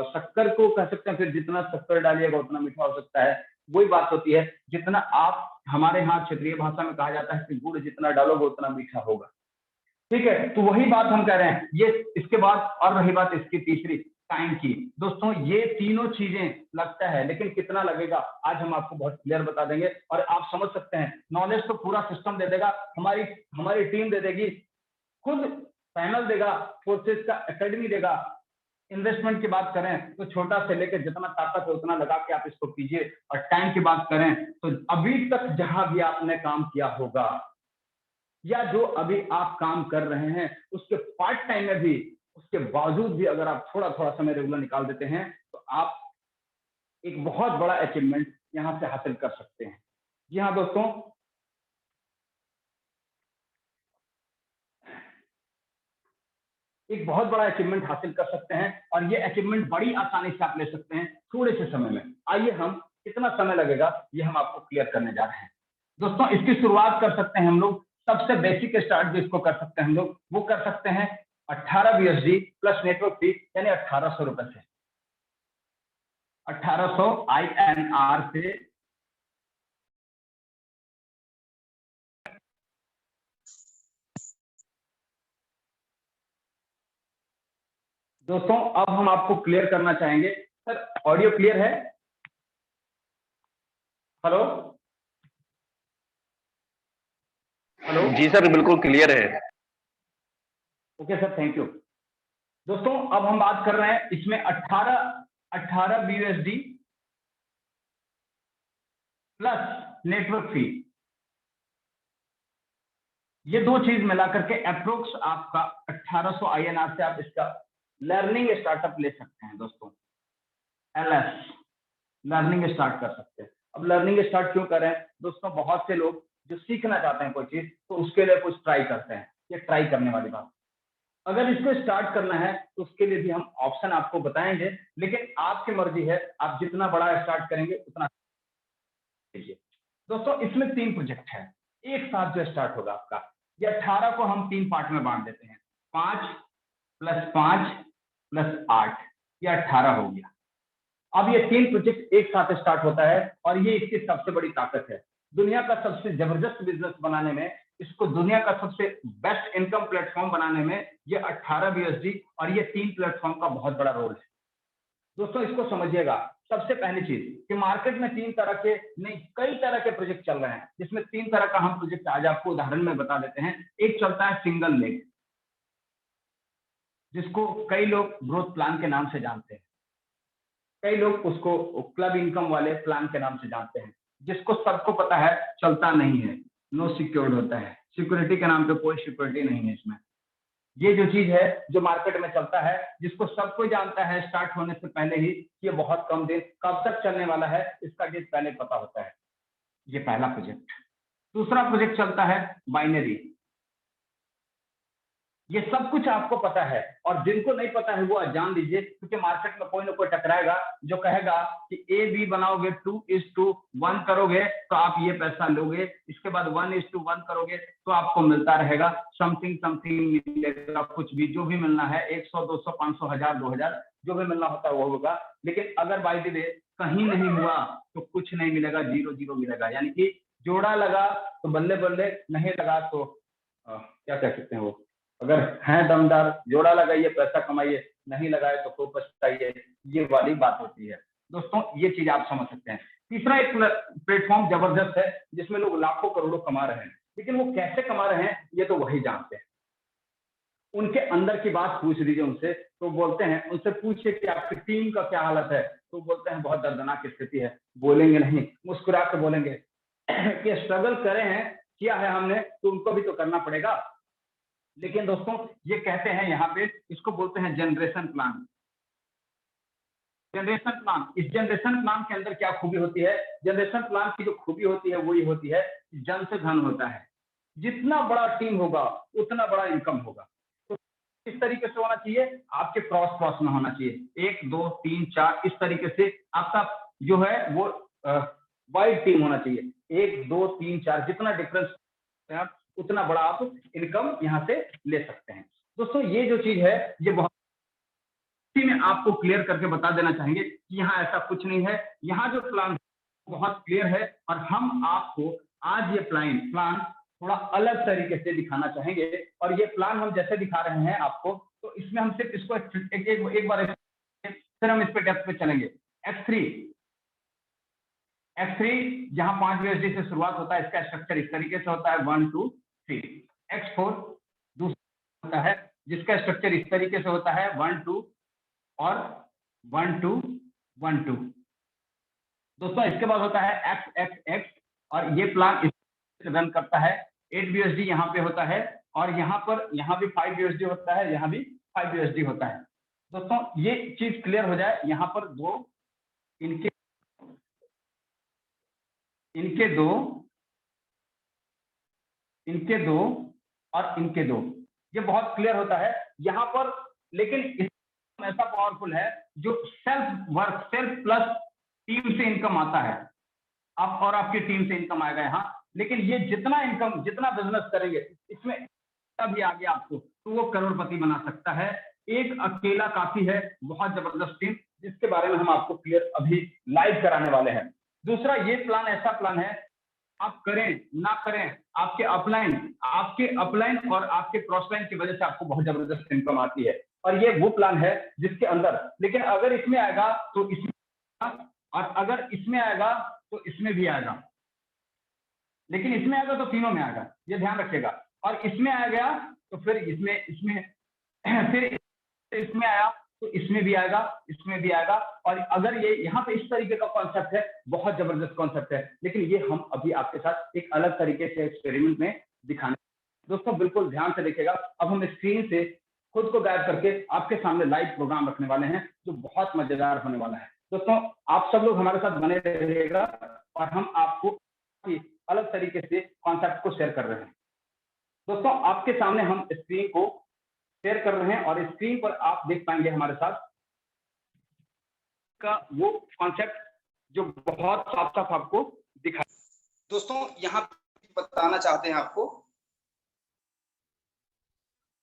शक्कर को कह सकते हैं, फिर जितना शक्कर डालिएगा उतना मीठा हो सकता है। वही बात होती है, जितना आप, हमारे यहाँ क्षेत्रीय भाषा में कहा जाता है कि गुड़ जितना डालोगे उतना मीठा होगा। ठीक है, तो वही बात हम कह रहे हैं। ये इसके बाद और रही बात इसकी तीसरी, टाइम की। दोस्तों ये तीनों चीजें लगता है, लेकिन कितना लगेगा आज हम आपको बहुत क्लियर बता देंगे। और आप समझ सकते हैं, नॉलेज तो पूरा सिस्टम दे देगा, हमारी टीम दे देगी, खुद पैनल देगा, फोर्सेस का एकेडमी देगा। इन्वेस्टमेंट की बात करें तो छोटा से लेकर जितना ताकत है उतना लगा के आप इसको कीजिए। और टाइम की बात करें तो अभी तक जहां भी आपने काम किया होगा, या जो अभी आप काम कर रहे हैं उसके पार्ट टाइम में भी, उसके बावजूद भी अगर आप थोड़ा थोड़ा समय रेगुलर निकाल देते हैं, तो आप एक बहुत बड़ा अचीवमेंट यहां से हासिल कर सकते हैं। जी हाँ दोस्तों, एक बहुत बड़ा अचीवमेंट हासिल कर सकते हैं, और ये अचीवमेंट बड़ी आसानी से आप ले सकते हैं थोड़े से समय में। आइए हम, कितना समय लगेगा ये हम आपको क्लियर करने जा रहे हैं। दोस्तों इसकी शुरुआत कर सकते हैं हम लोग, सबसे बेसिक स्टार्ट जिसको कर सकते हैं हम लोग, वो कर सकते हैं 18 BSD प्लस नेटवर्क फी, यानी 1800 रुपए से। 1800 INR से दोस्तों अब हम आपको क्लियर करना चाहेंगे। सर ऑडियो क्लियर है? Hello hello. जी सर, बिल्कुल क्लियर है। Okay sir, thank you. दोस्तों अब हम बात कर रहे हैं इसमें 18 BUSD प्लस नेटवर्क फी, ये दो चीज मिला करके अप्रोक्स आपका 1800 INR से आप इसका लर्निंग स्टार्टअप ले सकते हैं दोस्तों। LS लर्निंग स्टार्ट कर सकते हैं। अब लर्निंग स्टार्ट क्यों करें दोस्तों, बहुत से लोग जो सीखना चाहते हैं कोई चीज तो उसके लिए कुछ ट्राई करते हैं, ये ट्राई करने वाली बात। अगर इसको स्टार्ट करना है तो उसके लिए भी हम ऑप्शन आपको बताएंगे, लेकिन आपकी मर्जी है, आप जितना बड़ा स्टार्ट करेंगे उतना कीजिए। दोस्तों इसमें 3 प्रोजेक्ट है एक साथ जो स्टार्ट होगा आपका। ये 18 को हम 3 पार्ट में बांट देते हैं, 5 + 5 + 8, ये 18 हो गया। अब ये 3 प्रोजेक्ट एक साथ स्टार्ट होता है और ये इसकी सबसे बड़ी ताकत है। दुनिया का सबसे जबरदस्त बिजनेस बनाने में, इसको दुनिया का सबसे बेस्ट इनकम प्लेटफॉर्म बनाने में ये 18 USD और ये 3 प्लेटफॉर्म का बहुत बड़ा रोल है। दोस्तों इसको समझिएगा। सबसे पहली चीज कि मार्केट में 3 तरह के नहीं कई तरह के प्रोजेक्ट चल रहे हैं, जिसमें 3 तरह का हम प्रोजेक्ट आज आपको उदाहरण में बता देते हैं। एक चलता है सिंगल लेग, जिसको कई लोग ग्रोथ प्लान के नाम से जानते हैं, कई लोग उसको क्लब इनकम वाले प्लान के नाम से जानते हैं, जिसको सबको पता है चलता नहीं है, नो सिक्योर्ड होता है, सिक्योरिटी के नाम पे कोई सिक्योरिटी नहीं है इसमें। ये जो चीज है जो मार्केट में चलता है, जिसको सब कोई जानता है स्टार्ट होने से पहले ही, ये बहुत कम दिन कब तक चलने वाला है इसका डेट पहले पता होता है। ये पहला प्रोजेक्ट। दूसरा प्रोजेक्ट चलता है बाइनरी। ये सब कुछ आपको पता है और जिनको नहीं पता है वो जान लीजिए, क्योंकि मार्केट में कोई ना कोई टकराएगा जो कहेगा कि A B बनाओगे 2:1 करोगे तो आप ये पैसा लोगे, इसके बाद 1:1 करोगे तो आपको मिलता रहेगा समथिंग समथिंग मिलेगा, कुछ भी जो भी मिलना है 100 200 500 1000 2000 जो भी मिलना होता है वो होगा। लेकिन अगर बाय द वे कहीं नहीं हुआ तो कुछ नहीं मिलेगा, 0 मिलेगा। यानी कि जोड़ा लगा तो बल्ले बल्ले, नहीं लगा तो क्या कह सकते हैं वो, अगर है दमदार जोड़ा लगाइए पैसा कमाइए, नहीं लगाए तो खूब पछताइए, ये वाली बात होती है। दोस्तों ये चीज आप समझ सकते हैं। तीसरा एक प्लेटफॉर्म जबरदस्त है जिसमें लोग लाखों करोड़ों कमा रहे हैं, लेकिन वो कैसे कमा रहे हैं ये तो वही जानते हैं। उनके अंदर की बात पूछ दीजिए उनसे, तो बोलते हैं, उनसे पूछिए कि आपकी टीम का क्या हालत है, तो बोलते हैं बहुत दर्दनाक स्थिति है। बोलेंगे नहीं, मुस्कुरा के बोलेंगे कि स्ट्रगल करे हैं, किया है हमने, तो उनको भी तो करना पड़ेगा। लेकिन दोस्तों ये कहते हैं यहाँ पे, इसको बोलते हैं जनरेशन प्लान। जनरेशन प्लान, इस जनरेशन प्लान के अंदर क्या खूबी होती है, जनरेशन प्लान की जो खूबी होती है वो ये होती है कि जन से धन होता है। जितना बड़ा टीम होगा उतना बड़ा इनकम होगा। तो इस तरीके से होना चाहिए, आपके क्रॉस क्रॉस में होना चाहिए, 1 2 3 4 इस तरीके से आपका जो है वो वाइड टीम होना चाहिए। 1 2 3 4 जितना डिफरेंस है उतना बड़ा आप इनकम यहाँ से ले सकते हैं। दोस्तों ये जो चीज है ये बहुत में आपको क्लियर करके बता देना चाहेंगे कि यहाँ ऐसा कुछ नहीं है। यहाँ जो प्लान बहुत क्लियर है और हम आपको आज ये प्लान थोड़ा अलग तरीके से दिखाना चाहेंगे। और ये प्लान हम जैसे दिखा रहे हैं आपको, तो इसमें हम सिर्फ इसको एक बार फिर हम इस पे डेप्थ पे चलेंगे। X3 जहां 5 USD से शुरुआत होता है, इसका स्ट्रक्चर इस तरीके से होता है 1 2 3। X4 दूसरा होता है जिसका स्ट्रक्चर इस तरीके से होता है 1 2 और 1 2 1 2। दोस्तों इसके बाद होता है XXX और ये प्लान इस रन करता है। 8 USD यहाँ पे होता है और यहाँ भी 5 USD होता है, यहाँ भी 5 USD होता है। दोस्तों ये चीज क्लियर हो जाए, यहाँ पर दो इनके दो और इनके दो, ये बहुत क्लियर होता है यहाँ पर। लेकिन ऐसा पावरफुल है जो self work, self plus team से इनकम आता है, आप और आपकी टीम से इनकम आएगा यहाँ। लेकिन ये जितना इनकम, जितना बिजनेस करेंगे इसमें तभी आगे आपको तो वो करोड़पति बना सकता है। एक अकेला काफी है, बहुत जबरदस्त टीम, जिसके बारे में हम आपको क्लियर अभी लाइव कराने वाले हैं। दूसरा ये प्लान ऐसा प्लान है, आप करें ना करें, आपके अपलाइन और आपके क्रॉस लाइन की वजह से आपको बहुत जबरदस्त इनकम आती है। और ये वो प्लान है जिसके अंदर, लेकिन अगर इसमें आएगा तो इसमें, और अगर इसमें आएगा तो इसमें भी आएगा, लेकिन इसमें आएगा तो तीनों में आएगा, ये ध्यान रखिएगा। और इसमें आ गया तो फिर इसमें फिर इसमें आया तो इसमें भी आएगा, इसमें भी आएगा। और अगर ये यहाँ पे इस तरीके का कॉन्सेप्ट है, बहुत जबरदस्त कॉन्सेप्ट है, लेकिन ये हम अभी आपके साथ एक अलग तरीके से एक्सपेरिमेंट में दिखाने। दोस्तों बिल्कुल ध्यान से देखिएगा। अब हम स्क्रीन से खुद को गायब करके आपके सामने लाइव प्रोग्राम रखने वाले हैं जो बहुत मजेदार होने वाला है। दोस्तों आप सब लोग हमारे साथ बने रहिएगा और हम आपको अलग तरीके से कॉन्सेप्ट को शेयर कर रहे हैं। दोस्तों आपके सामने हम स्क्रीन को शेयर कर रहे हैं और स्क्रीन पर आप देख पाएंगे हमारे साथ का वो कॉन्सेप्ट जो बहुत साफ साफ आपको दिखा। दोस्तों यहाँ बताना चाहते हैं आपको,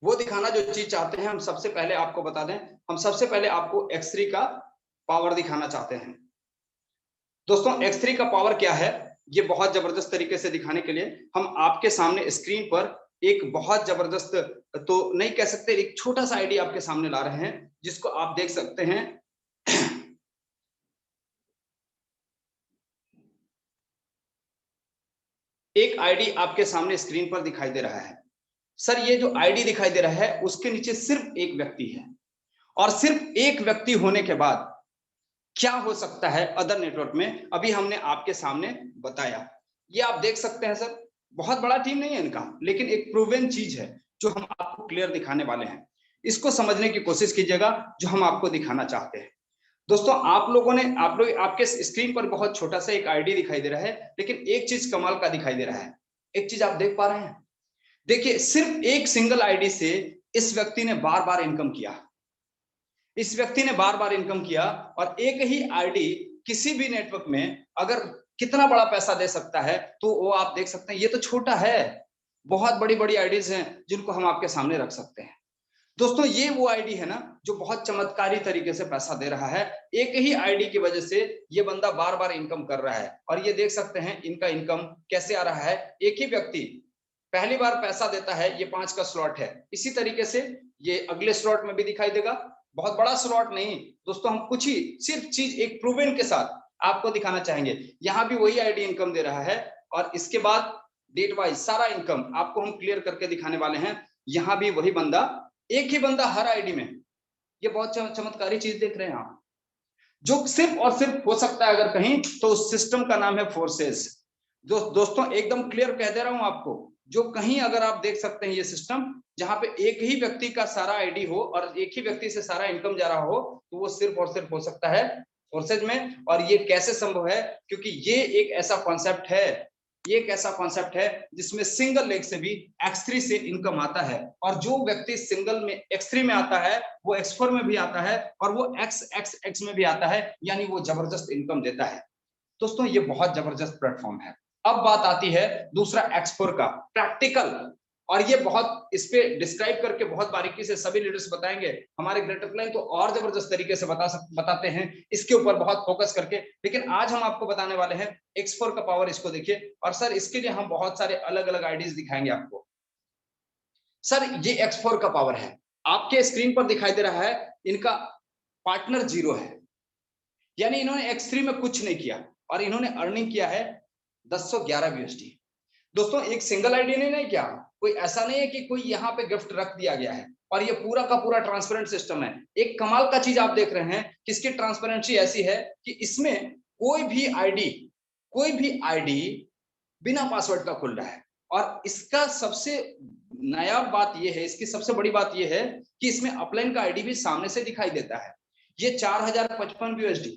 वो दिखाना जो चीज चाहते हैं, हम सबसे पहले आपको बता दें, हम सबसे पहले आपको X3 का पावर दिखाना चाहते हैं। दोस्तों X3 का पावर क्या है, ये बहुत जबरदस्त तरीके से दिखाने के लिए हम आपके सामने स्क्रीन पर एक बहुत जबरदस्त, तो नहीं कह सकते, एक छोटा सा आईडी आपके सामने ला रहे हैं जिसको आप देख सकते हैं। एक आईडी आपके सामने स्क्रीन पर दिखाई दे रहा है। सर ये जो आईडी दिखाई दे रहा है उसके नीचे सिर्फ एक व्यक्ति है, और सिर्फ एक व्यक्ति होने के बाद क्या हो सकता है अदर नेटवर्क में, अभी हमने आपके सामने बताया। ये आप देख सकते हैं सर, बहुत बड़ा टीम नहीं है इनका, लेकिन एक प्रूवन चीज है जो हम आपको क्लियर दिखाने वाले हैं। इसको समझने की कोशिश कीजिएगा जो हम आपको दिखाना चाहते हैं। दोस्तों आप लोग आपके स्क्रीन पर बहुत छोटा सा एक आईडी दिखाई दे रहा है, लेकिन एक चीज कमाल का दिखाई दे रहा है। एक चीज आप देख पा रहे हैं, देखिए सिर्फ एक सिंगल आईडी से इस व्यक्ति ने बार बार इनकम किया, इस व्यक्ति ने बार बार इनकम किया। और एक ही आईडी किसी भी नेटवर्क में अगर कितना बड़ा पैसा दे सकता है तो वो आप देख सकते हैं। ये तो छोटा है, बहुत बड़ी बड़ी आईडीज हैं जिनको हम आपके सामने रख सकते हैं। दोस्तों ये वो आईडी है ना जो बहुत चमत्कारी तरीके से पैसा दे रहा है। एक ही आईडी की वजह से ये बंदा बार बार इनकम कर रहा है, और ये देख सकते हैं इनका इनकम कैसे आ रहा है। एक ही व्यक्ति पहली बार पैसा देता है, ये 5 का स्लॉट है, इसी तरीके से ये अगले स्लॉट में भी दिखाई देगा। बहुत बड़ा स्लॉट नहीं दोस्तों, हम कुछ ही सिर्फ चीज एक प्रूवन के साथ आपको दिखाना चाहेंगे। यहाँ भी वही आईडी इनकम दे रहा है, और इसके बाद डेट वाइज सारा इनकम आपको हम क्लियर करके दिखाने वाले हैं। यहाँ भी वही बंदा, एक ही बंदा हर आईडी में। ये बहुत चमत्कारी चीज देख रहे हैं आप, जो सिर्फ और सिर्फ हो सकता है अगर कहीं, तो उस सिस्टम का नाम है फोर्सेस। दोस्तों एकदम क्लियर कह दे रहा हूं आपको, जो कहीं अगर आप देख सकते हैं ये सिस्टम जहां पे एक ही व्यक्ति का सारा आईडी हो और एक ही व्यक्ति से सारा इनकम जा रहा हो, तो वो सिर्फ और सिर्फ हो सकता है फोर्सेज में। और ये कैसे संभव है, क्योंकि ये एक ऐसा कॉन्सेप्ट है, ये एक ऐसा कॉन्सेप्ट है जिसमें सिंगल लेग से भी X3 से इनकम आता है। और जो व्यक्ति सिंगल में X3 में आता है वो X4 में भी आता है, और वो XXX में भी आता है, यानी वो जबरदस्त इनकम देता है। दोस्तों ये बहुत जबरदस्त प्लेटफॉर्म है। अब बात आती है दूसरा X4 का प्रैक्टिकल, और ये बहुत इस पे डिस्क्राइब करके बहुत बारीकी से सभी लीडर्स बताएंगे। हमारे ग्रेटर क्लाइंट तो और जबरदस्त तरीके से बताते हैं इसके ऊपर बहुत फोकस करके, लेकिन आज हम आपको बताने वाले हैं X4 का पावर। इसको देखिए, और सर इसके लिए हम बहुत सारे अलग अलग आईडीज दिखाएंगे आपको। सर ये X4 का पावर है, आपके स्क्रीन पर दिखाई दे रहा है, इनका पार्टनर 0 है, यानी इन्होंने X3 में कुछ नहीं किया और इन्होंने अर्निंग किया है 1011 USD। दोस्तों एक सिंगल आईडी ने नहीं किया, कोई ऐसा नहीं है कि कोई यहाँ पे गिफ्ट रख दिया गया है, और ये पूरा का पूरा ट्रांसपेरेंट सिस्टम है। एक कमाल का चीज आप देख रहे हैं कि इसकी ट्रांसपेरेंसी ऐसी है कि इसमें कोई भी आईडी बिना पासवर्ड का खुल रहा है। और इसका सबसे नया बात यह है, इसकी सबसे बड़ी बात यह है कि इसमें अपलाइन का आईडी भी सामने से दिखाई देता है। ये 4055 USD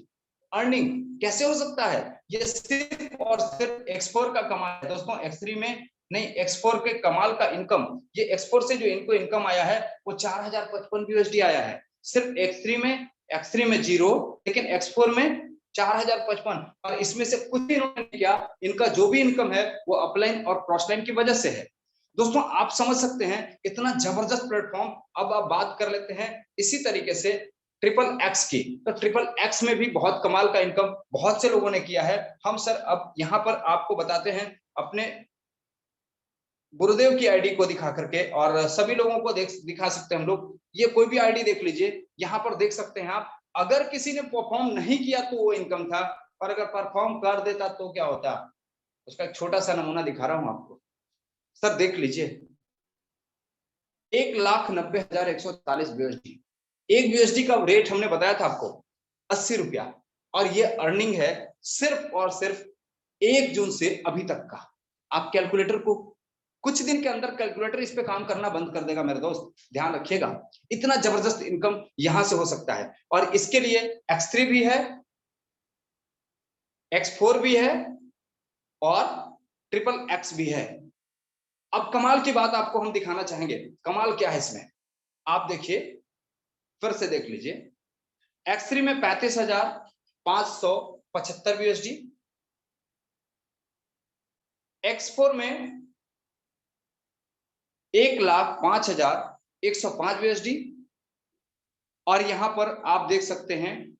अर्निंग कैसे हो सकता है, ये सिर्फ और सिर्फ X4 का कमाल है दोस्तों। X3 में नहीं, X4 के कमाल का इनकम, ये X4 से जो इनको इनकम आया है वो 4055 USD आया है सिर्फ X3 में 0, लेकिन X4 में 4055। और इसमें से कुछ भी इन्होंने किया, इनका जो भी इनकम है वो अपलाइन और क्रॉसलाइन की वजह से है। दोस्तों आप समझ सकते हैं इतना जबरदस्त प्लेटफॉर्म। अब आप बात कर लेते हैं इसी तरीके से XXX की, तो XXX में भी बहुत कमाल का इनकम बहुत से लोगों ने किया है। हम सर अब यहाँ पर आपको बताते हैं अपने गुरुदेव की आईडी को दिखा करके, और सभी लोगों को दिखा सकते हैं हम लोग। ये कोई भी आईडी देख लीजिए, यहाँ पर देख सकते हैं आप, अगर किसी ने परफॉर्म नहीं किया तो वो इनकम था, और अगर परफॉर्म कर देता तो क्या होता, उसका एक छोटा सा नमूना दिखा रहा हूं आपको। सर देख लीजिए, 1,90,140 USD, एक USD का रेट हमने बताया था आपको 80 रुपया, और ये अर्निंग है सिर्फ और सिर्फ 1 जून से अभी तक का। आप कैलकुलेटर को कुछ दिन के अंदर कैलकुलेटर इस पे काम करना बंद कर देगा मेरे दोस्त, ध्यान रखिएगा। इतना जबरदस्त इनकम यहां से हो सकता है। और इसके लिए X3 भी है, X4 भी है और XXX भी है। अब कमाल की बात आपको हम दिखाना चाहेंगे, कमाल क्या है इसमें, आप देखिए, फिर से देख लीजिए। X3 में 35,575 USD, X4 में 1,05,105 USD, और यहां पर आप देख सकते हैं,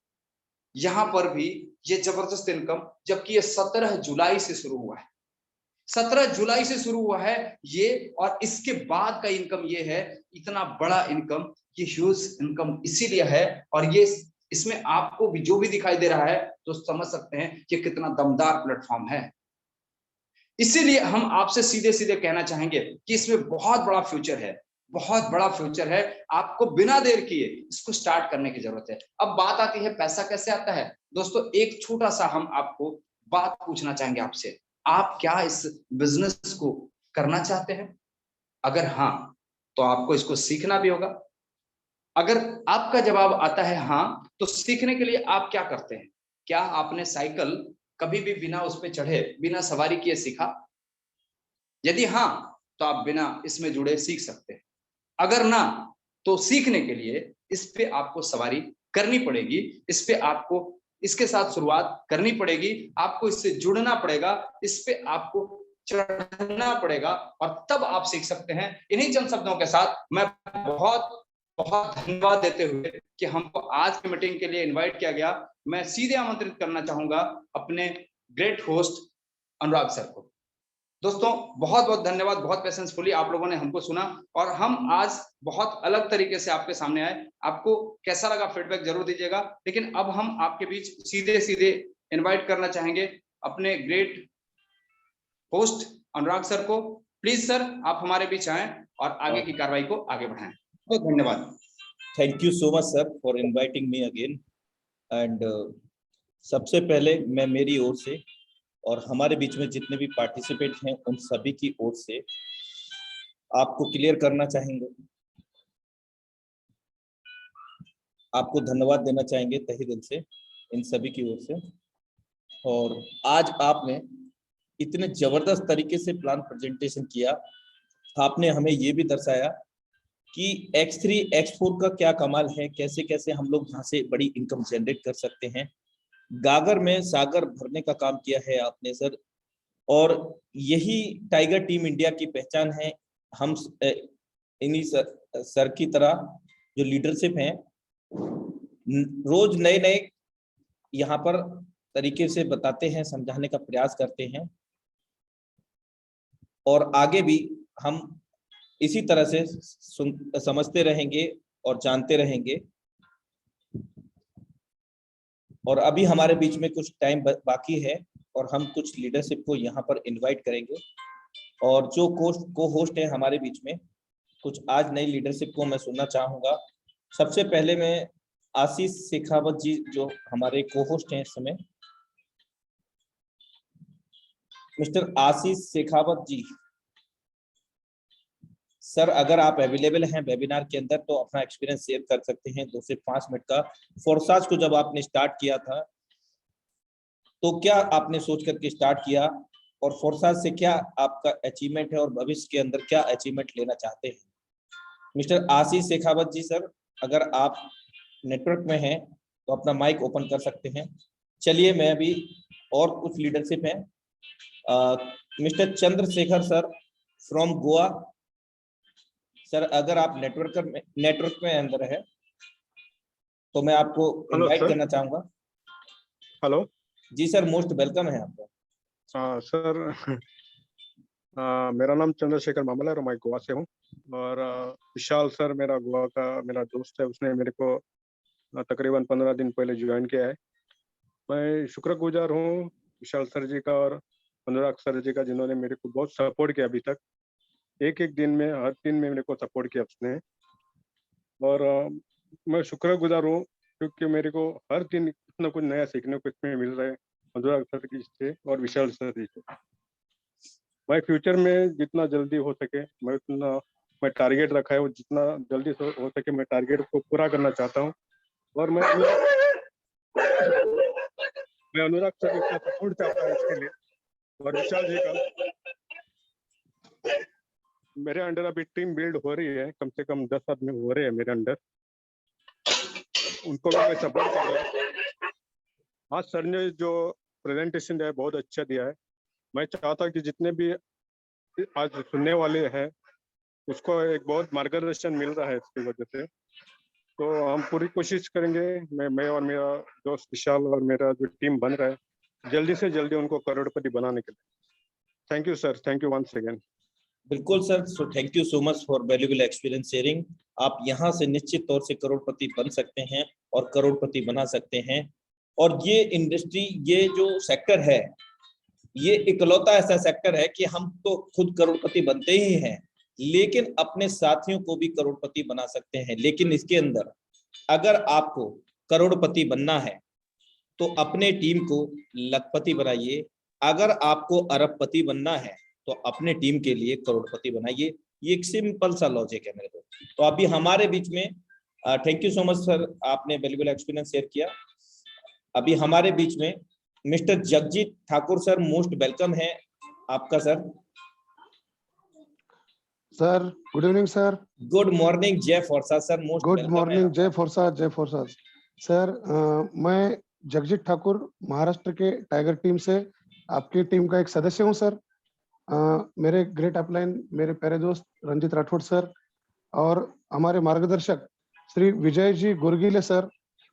यहां पर भी ये जबरदस्त इनकम, जबकि ये 17 जुलाई से शुरू हुआ है, 17 जुलाई से शुरू हुआ है ये, और इसके बाद का इनकम ये है, इतना बड़ा इनकम, ये ह्यूज इनकम इसीलिए है। और ये इसमें आपको भी जो भी दिखाई दे रहा है तो समझ सकते हैं कि कितना दमदार प्लेटफॉर्म है। इसीलिए हम आपसे सीधे सीधे कहना चाहेंगे कि इसमें बहुत बड़ा फ्यूचर है, बहुत बड़ा फ्यूचर है। आपको बिना देर किए इसको स्टार्ट करने की जरूरत है। अब बात आती है पैसा कैसे आता है। दोस्तों एक छोटा सा हम आपको बात पूछना चाहेंगे आपसे, आप क्या इस बिजनेस को करना चाहते हैं? अगर हाँ, तो आपको इसको सीखना भी होगा। अगर आपका जवाब आता है हाँ, तो सीखने के लिए आप क्या करते हैं? क्या आपने साइकिल कभी भी बिना उस पे चढ़े, बिना सवारी किए सीखा? यदि हाँ, तो आप बिना इसमें जुड़े सीख सकते हैं। अगर ना, तो सीखने के लिए इस पे आपको सवारी करनी पड़ेगी, इस पे आपको इसके साथ शुरुआत करनी पड़ेगी, आपको इससे जुड़ना पड़ेगा, इस पे आपको चढ़ना पड़ेगा, और तब आप सीख सकते हैं। इन्हीं चंद शब्दों के साथ मैं बहुत बहुत धन्यवाद देते हुए कि हमको आज की मीटिंग के लिए इनवाइट किया गया, मैं सीधे आमंत्रित करना चाहूंगा अपने ग्रेट होस्ट अनुराग सर को। दोस्तों बहुत बहुत धन्यवाद, बहुत पेशेंसफुली आप लोगों ने हमको सुना, और हम आज बहुत अलग तरीके से आपके सामने आए। आपको कैसा लगा फीडबैक जरूर दीजिएगा। लेकिन अब हम आपके बीच सीधे सीधे इनवाइट करना चाहेंगे अपने ग्रेट होस्ट अनुराग सर को। प्लीज सर, आप हमारे बीच आए और आगे की कार्रवाई को आगे बढ़ाएं। बहुत धन्यवाद। Thank you so much sir for inviting me again. And सबसे पहले मैं मेरी ओर से और हमारे बीच में जितने भी पार्टिसिपेंट हैं उन सभी की ओर से आपको क्लियर करना चाहेंगे, आपको धन्यवाद देना चाहेंगे तहे दिल से इन सभी की ओर से। और आज आपने इतने जबरदस्त तरीके से प्लान प्रेजेंटेशन किया, आपने हमें ये भी दर्शाया कि X3 X4 का क्या कमाल है, कैसे कैसे हम लोग यहाँ से बड़ी इनकम जनरेट कर सकते हैं। गागर में सागर भरने का काम किया है आपने सर, और यही टाइगर टीम इंडिया की पहचान है। हम इन्हीं सर की तरह जो लीडरशिप है, रोज नए नए यहाँ पर तरीके से बताते हैं, समझाने का प्रयास करते हैं, और आगे भी हम इसी तरह से समझते रहेंगे और जानते रहेंगे। और अभी हमारे बीच में कुछ टाइम बाकी है और हम कुछ लीडरशिप को यहाँ पर इनवाइट करेंगे, और जो को होस्ट है हमारे बीच में, कुछ आज नई लीडरशिप को मैं सुनना चाहूंगा। सबसे पहले मैं आशीष शेखावत जी जो हमारे को होस्ट हैं इस समय, मिस्टर आशीष शेखावत जी सर, अगर आप अवेलेबल हैं वेबिनार के अंदर तो अपना एक्सपीरियंस शेयर कर सकते हैं 2 से 5 मिनट का। फोर्साज को जब आपने स्टार्ट किया था तो क्या आपने सोच करके स्टार्ट किया, और फोर्साज से क्या आपका अचीवमेंट है और भविष्य के अंदर क्या अचीवमेंट लेना चाहते हैं? मिस्टर आशीष शेखावत जी सर, अगर आप नेटवर्क में हैं तो अपना माइक ओपन कर सकते हैं। चलिए, मैं अभी और कुछ लीडरशिप है, mister Chandrashekhar sir from Goa sir, अगर आप नेटवर्क में अंदर है तो मैं आपको इनवाइट करना चाहूंगा। हेलो जी सर, मोस्ट वेलकम है आपका। सर मेरा नाम चंद्रशेखर मामला है और मैं गोवा से हूँ। और विशाल सर मेरा गोवा का मेरा दोस्त है, उसने मेरे को तकरीबन 15 दिन पहले ज्वाइन किया है। मैं शुक्रगुजार हूँ विशाल सर जी का और अनुराग सर जी का, जिन्होंने मेरे को बहुत सपोर्ट किया अभी तक। एक एक दिन में, हर दिन में मेरे को सपोर्ट किया उसने। और मैं शुक्रगुजार हूँ क्योंकि मेरे को हर दिन कुछ ना कुछ नया सीखने को इसमें मिल रहा है अनुराग सर जी से और विशाल सर जी से। मैं फ्यूचर में जितना जल्दी हो सके मैं टारगेट रखा है वो जितना जल्दी हो सके मैं टारगेट को पूरा करना चाहता हूँ। और मैं अनुराग सर का सपोर्ट चाहता हूँ इसके लिए। और विशाल जी का, मेरे अंडर अभी टीम बिल्ड हो रही है, कम से कम 10 आदमी हो रहे हैं मेरे अंडर, उनको भी मैं सपोर्ट कर रहा हूँ। आज सर ने जो प्रेजेंटेशन दिया है बहुत अच्छा दिया है। मैं चाहता हूँ कि जितने भी आज सुनने वाले हैं उसको एक बहुत मार्गदर्शन मिल रहा है इसकी वजह से। तो हम पूरी कोशिश करेंगे, मैं और मेरा दोस्त विशाल और मेरा जो टीम बन रहा है जल्दी से जल्दी उनको करोड़पति बनाने के लिए। Thank you sir, thank you once again. बिल्कुल sir, so thank you so much for valuable experience sharing. आप यहाँ से निश्चित तौर से करोड़पति बन सकते हैं और करोड़पति बना सकते हैं। और ये इंडस्ट्री, ये जो सेक्टर है, ये इकलौता ऐसा सेक्टर है कि हम तो खुद करोड़पति बनते ही हैं, लेकिन अपने साथियों को भी करोड़पति बना सकते हैं। लेकिन इसके अंदर अगर आपको करोड़पति बनना है तो अपने टीम को लखपति बनाइए, अगर आपको अरबपति बनना है तो अपने टीम के लिए करोड़पति बनाइए। ये एक सिंपल सा लॉजिक है मेरे को। तो अभी हमारे बीच में thank you so much sir, आपने वैल्यूएबल एक्सपीरियंस शेयर किया। अभी हमारे बीच में mister Jagjit Thakur sir, most welcome है आपका sir. Sir good evening sir. Good morning जय फॉरसा सर, मोस्ट गुड मॉर्निंग जय फॉरसा, जय फॉरसा सर। मैं जगजीत ठाकुर महाराष्ट्र के टाइगर टीम से आपकी टीम का एक सदस्य हूं सर। मेरे ग्रेट अपलाइन मेरे प्यारे दोस्त रंजित राठौड़ सर और हमारे मार्गदर्शक श्री विजय जी गोरगिले सर,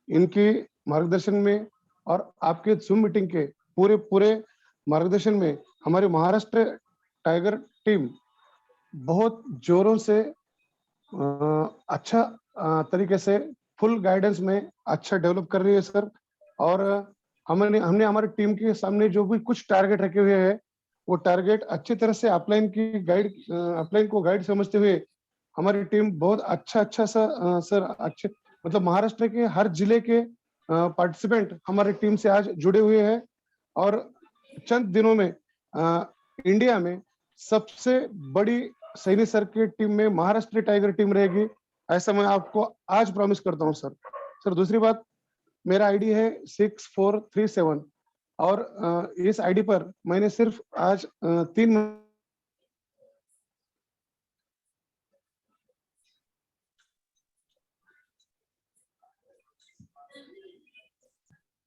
इनकी मार्गदर्शन में और आपके जूम मीटिंग के पूरे मार्गदर्शन में हमारी महाराष्ट्र टाइगर टीम बहुत जोरों से अच्छा तरीके से फुल गाइडेंस में अच्छा डेवलप कर रही है सर। और हमने हमारी टीम के सामने जो भी कुछ टारगेट रखे हुए हैं वो टारगेट अच्छी तरह से अपलाइन को गाइड समझते हुए हमारी टीम बहुत अच्छा सा सर अच्छे मतलब महाराष्ट्र के हर जिले के पार्टिसिपेंट हमारी टीम से आज जुड़े हुए हैं। और चंद दिनों में इंडिया में सबसे बड़ी सैनी सर की टीम में महाराष्ट्र टाइगर टीम रहेगी, ऐसा मैं आपको आज प्रॉमिस करता हूं सर। सर दूसरी बात, मेरा आईडी है 6437 और इस आईडी पर मैंने सिर्फ आज 3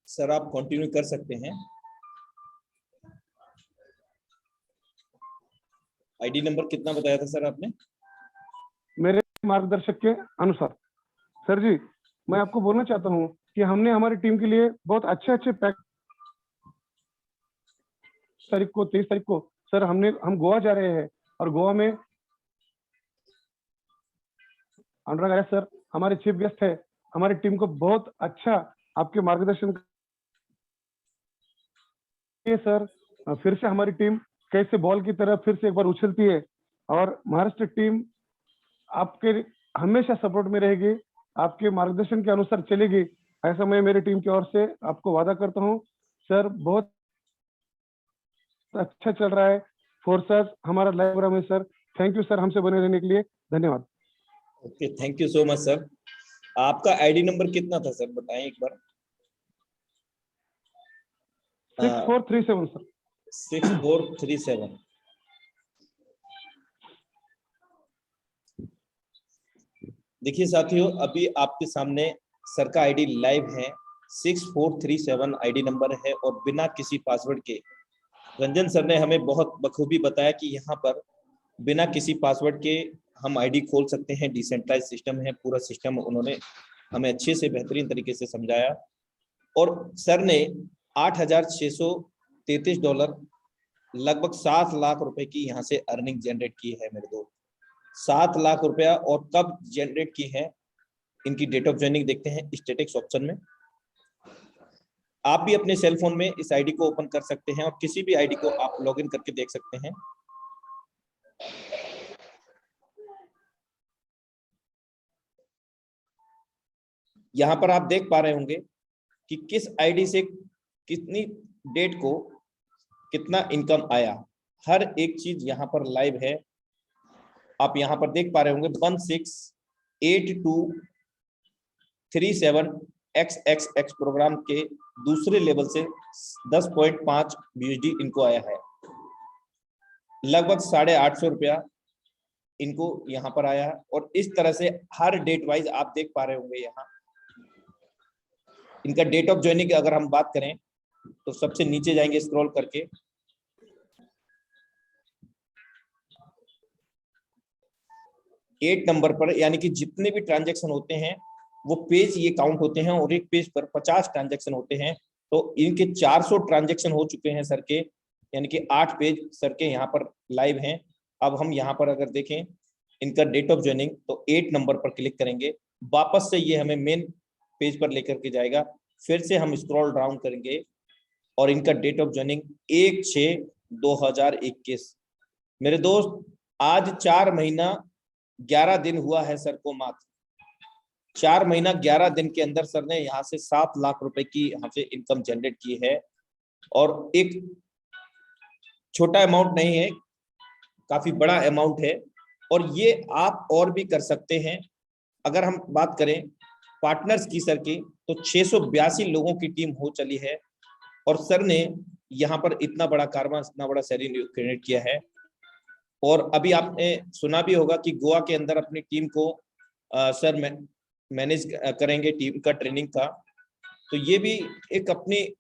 सर आप कंटिन्यू कर सकते हैं। आईडी नंबर कितना बताया था सर आपने? मेरे मार्गदर्शक के अनुसार। सर जी मैं आपको बोलना चाहता हूं कि हमने हमारी टीम के लिए बहुत अच्छे पैक तारीख को 23 तारीख को सर हम गोवा जा रहे हैं और गोवा में अनुराग आर्य सर हमारे चीफ गेस्ट है। हमारी टीम को बहुत अच्छा आपके मार्गदर्शन के सर फिर से हमारी टीम कैसे बॉल की तरह फिर से एक बार उछलती है और महाराष्ट्र टीम आपके हमेशा सपोर्ट में रहेगी, आपके मार्गदर्शन के अनुसार चलेगी, ऐसा मैं मेरी टीम की ओर से आपको वादा करता हूं। सर बहुत अच्छा चल रहा है फोर्सेस हमारा लाइव प्रोग्राम है सर। थैंक यू सर हमसे बने रहने के लिए, धन्यवाद। Okay thank you so much sir. आपका आईडी नंबर कितना था सर, बताएं एक बार। 6437 सर। 6437। देखिए साथियों, अभी आपके सामने सर का आईडी लाइव है, 6437 आईडी नंबर है और बिना किसी पासवर्ड के रंजन सर ने हमें बहुत बखूबी बताया कि यहाँ पर बिना किसी पासवर्ड के हम आईडी खोल सकते हैं। डिसेंट्रलाइज सिस्टम है, पूरा सिस्टम उन्होंने हमें अच्छे से बेहतरीन तरीके से समझाया। और सर ने $8,633 लगभग 7 लाख रुपए की यहाँ से अर्निंग जनरेट की है मेरे दोस्त। 7 लाख रुपया। और कब जनरेट की है, इनकी डेट ऑफ ज्वाइनिंग देखते हैं स्टेटिक्स ऑप्शन में। आप भी अपने सेल फोन में इस आईडी को ओपन कर सकते हैं और किसी भी आईडी को आप लॉगिन करके देख सकते हैं। यहां पर आप देख पा रहे होंगे कि किस आईडी से कितनी डेट को कितना इनकम आया। हर एक चीज यहाँ पर लाइव है। आप यहाँ पर देख पा रहे होंगे 168237XXX प्रोग्राम के दूसरे लेवल से 10.5 BUSD इनको आया है। लगभग 850 रुपया इनको यहाँ पर आया है। और इस तरह से हर डेट वाइज आप देख पा रहे होंगे यहाँ इनका डेट ऑफ ज्वाइनिंग की अगर हम बात करें तो सबसे नीचे जाएंगे स्क्रॉल करके, एट नंबर पर, यानी कि जितने भी ट्रांजैक्शन होते हैं वो पेज ये काउंट होते हैं और एक पेज पर 50 ट्रांजैक्शन होते हैं। तो इनके 400 ट्रांजैक्शन हो चुके हैं सर के, यानी कि 8 पेज सर के यहाँ पर लाइव हैं। अब हम यहाँ पर अगर देखें इनका डेट ऑफ ज्वाइनिंग तो 8 नंबर पर क्लिक करेंगे, वापस से ये हमें मेन पेज पर लेकर के जाएगा। फिर से हम स्क्रॉल डाउन करेंगे और इनका डेट ऑफ ज्वाइनिंग 1/6/2021। मेरे दोस्त आज 4 महीना 11 दिन हुआ है सर को, मात्र 4 महीना 11 दिन के अंदर सर ने यहाँ से 7 लाख रुपए की हमसे इनकम जनरेट की है। और एक छोटा अमाउंट नहीं है, काफी बड़ा अमाउंट है और ये आप और भी कर सकते हैं। अगर हम बात करें पार्टनर्स की सर की तो 682 लोगों की टीम हो चली है और सर ने यहाँ पर इतना बड़ा कारवा, इतना बड़ा सैलरी क्रिएट किया है। और अभी आपने सुना भी होगा कि गोवा के अंदर अपनी टीम को सर मैनेज करेंगे, टीम का ट्रेनिंग का। तो ये भी एक अपनी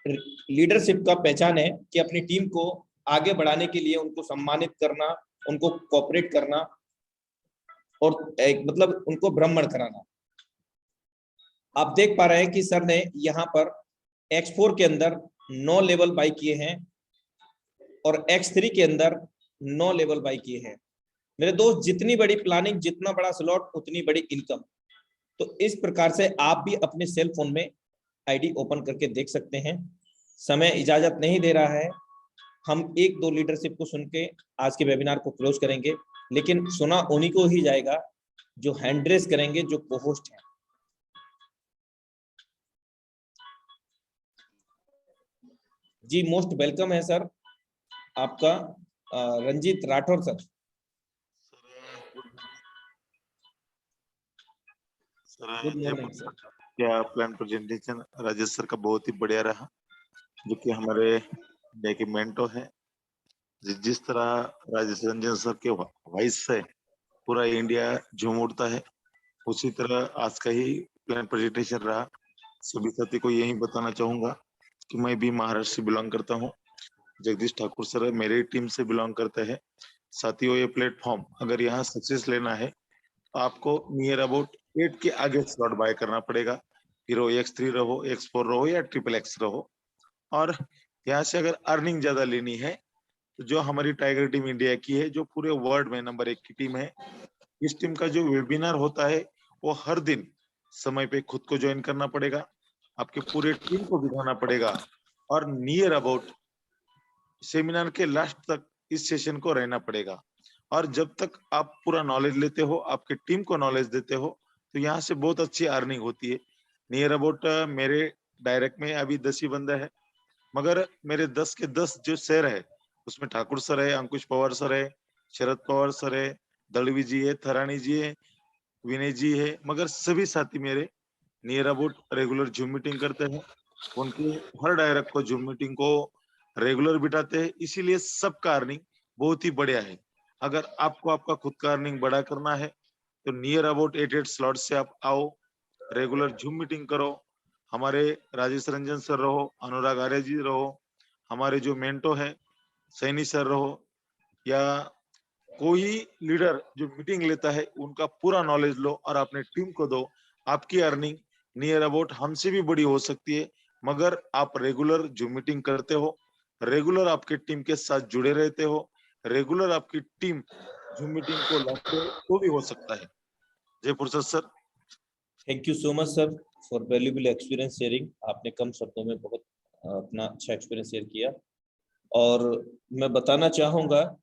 लीडरशिप का पहचान है कि अपनी टीम को आगे बढ़ाने के लिए उनको सम्मानित करना, उनको कोऑपरेट करना और एक मतलब उनको भ्रमण कराना। आप देख पा रहे हैं कि सर ने यहाँ पर X4 के अंदर 9 लेवल बाई किए हैं और X3 के अंदर 9 लेवल बाई किए हैं। मेरे दोस्त जितनी बड़ी प्लानिंग, जितना बड़ा स्लॉट, उतनी बड़ी इनकम। तो इस प्रकार से आप भी अपने सेल फोन में आईडी ओपन करके देख सकते हैं। समय इजाजत नहीं दे रहा है, हम 1-2 लीडरशिप को सुन के आज के वेबिनार को क्लोज करेंगे, लेकिन सुना उन्हीं को ही जाएगा जो हैंड रेस करेंगे, जो को-होस्ट हैं। जी मोस्ट वेलकम है सर आपका Ranjit Rathore sir. Good morning sir. क्या प्लान प्रेजेंटेशन राजेश सर का बहुत ही बढ़िया रहा, जो कि हमारे डॉक्यूमेंटो है। जिस तरह राजेश रंजन सर के वॉइस से पूरा इंडिया झूम उठता है, उसी तरह आज का ही प्लान प्रेजेंटेशन रहा। सभी साथी को यही बताना चाहूंगा कि मैं भी महाराष्ट्र से बिलोंग करता हूँ। जगदीश ठाकुर सर मेरी टीम से बिलोंग करते हैं। साथियों, ये प्लेटफॉर्म अगर यहाँ सक्सेस लेना है आपको नियर अबाउट 8 के आगे स्लॉट बाय करना पड़ेगा। फिर वो X3 रहो, X4 रहो या XXX रहो। और यहाँ से अगर अर्निंग ज्यादा लेनी है तो जो हमारी टाइगर टीम इंडिया की है, जो पूरे वर्ल्ड में नंबर 1 की टीम है, इस टीम का जो वेबिनार होता है वो हर दिन समय पे खुद को ज्वाइन करना पड़ेगा, आपके पूरे टीम को दिखाना पड़ेगा और नियर अबाउट सेमिनार के लास्ट तक इस सेशन को रहना पड़ेगा। और जब तक आप पूरा नॉलेज लेते हो, आपके टीम को नॉलेज देते हो, तो यहाँ से बहुत अच्छी अर्निंग होती है। नियर अबाउट मेरे डायरेक्ट में अभी 10 ही बंदा है, मगर मेरे 10 के 10 जो शेयर है उसमें ठाकुर सर है, अंकुश पवार सर है, शरद पवार सर है, दलवी जी है, थरानी जी है, विनय जी है, मगर सभी साथी मेरे near about regular zoom meeting करते हैं। उनके हर डायरेक्ट को जूम मीटिंग को रेगुलर बिठाते हैं, इसीलिए सबका अर्निंग बहुत ही बढ़िया है। अगर आपको आपका खुद का अर्निंग बड़ा करना है तो नियर अबाउट 8 स्लॉट से आप आओ, रेगुलर जूम मीटिंग करो। हमारे राजेश रंजन सर रहो, अनुराग आर्य जी रहो, हमारे जो मेंटो है सैनी सर रहो, या कोई लीडर जो मीटिंग लेता है, उनका पूरा नॉलेज लो और अपने टीम को दो। आपकी अर्निंग नियर अबाउट हमसे भी बड़ी हो सकती है, मगर आप रेगुलर जूम मीटिंग करते हो, रेगुलर आपके टीम के साथ जुड़े रहते हो, रेगुलर आपकी टीम जूम मीटिंग को लाते हो, तो भी हो सकता है। जय फुर्सत sir. Thank you so much sir for valuable experience sharing. आपने कम शब्दों में बहुत अपना अच्छा एक्सपीरियंस शेयर किया। और मैं बताना चाहूंगा,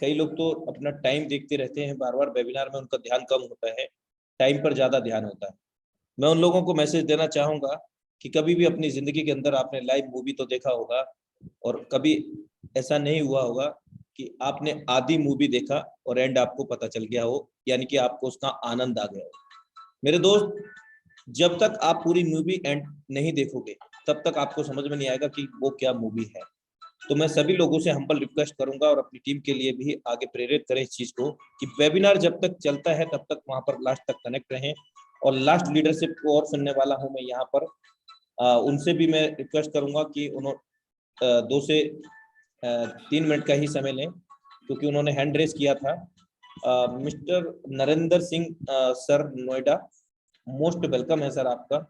कई लोग तो अपना टाइम देखते रहते हैं, बार बार वेबिनार में उनका ध्यान कम होता है, टाइम पर ज्यादा ध्यान होता है। मैं उन लोगों को मैसेज देना चाहूंगा कि कभी भी अपनी जिंदगी के अंदर आपने लाइव मूवी तो देखा होगा, और कभी ऐसा नहीं हुआ होगा कि आपने आधी मूवी देखा और एंड आपको पता चल गया हो, यानी कि आपको उसका आनंद आ गया हो। मेरे दोस्त, जब तक आप पूरी मूवी एंड नहीं देखोगे तब तक आपको समझ में नहीं आएगा कि वो क्या मूवी है। तो मैं सभी लोगों से हम्बल रिक्वेस्ट करूंगा और अपनी टीम के लिए भी आगे प्रेरित करें इस चीज को कि वेबिनार जब तक चलता है तब तक वहां पर लास्ट तक कनेक्ट रहें। और लास्ट लीडरशिप को और सुनने वाला हूं मैं यहाँ पर, उनसे भी मैं रिक्वेस्ट करूंगा कि उन्होंने 2 से 3 मिनट का ही समय लें, क्योंकि उन्होंने हैंड रेस किया था। Mister Narendra Singh sir, Noida, most welcome है सर आपका।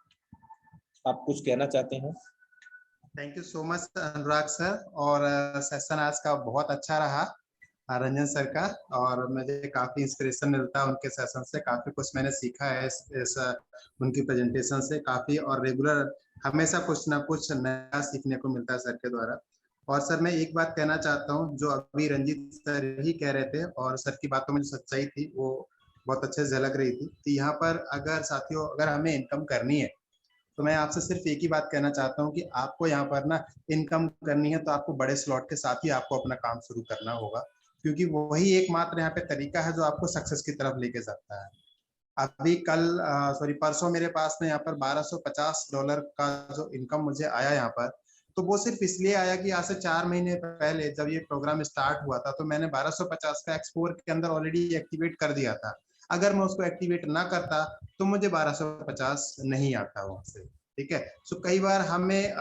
आप कुछ कहना चाहते हैं? Thank you so much Anurag sir. और सेशन आज का बहुत अच्छा रहा रंजन सर का, और मुझे काफी इंस्पिरेशन मिलता है उनके सेशन से। काफी कुछ मैंने सीखा है इस उनकी प्रेजेंटेशन से काफी, और रेगुलर हमेशा कुछ ना कुछ नया सीखने को मिलता है सर के द्वारा। और सर मैं एक बात कहना चाहता हूँ, जो अभी रंजीत सर ही कह रहे थे और सर की बातों में जो सच्चाई थी वो बहुत अच्छे से झलक रही थी। तो यहाँ पर अगर साथियों, अगर हमें इनकम करनी है तो मैं आपसे सिर्फ एक ही बात कहना चाहता हूँ कि आपको यहाँ पर ना इनकम करनी है तो आपको बड़े स्लॉट के साथ ही आपको अपना काम शुरू करना होगा, क्योंकि वही एकमात्र यहाँ पे तरीका है जो आपको सक्सेस की तरफ लेके जाता है। अभी परसों मेरे पास में यहाँ पर $1250 का जो इनकम मुझे आया यहाँ पर, तो वो सिर्फ इसलिए आया कि आज से 4 महीने पहले जब ये प्रोग्राम स्टार्ट हुआ था तो मैंने 1250 का एक्सपोर के अंदर ऑलरेडी एक्टिवेट कर दिया था। अगर मैं उसको एक्टिवेट ना करता तो मुझे 1250 नहीं आता वहां से। ठीक है। सो कई बार हमें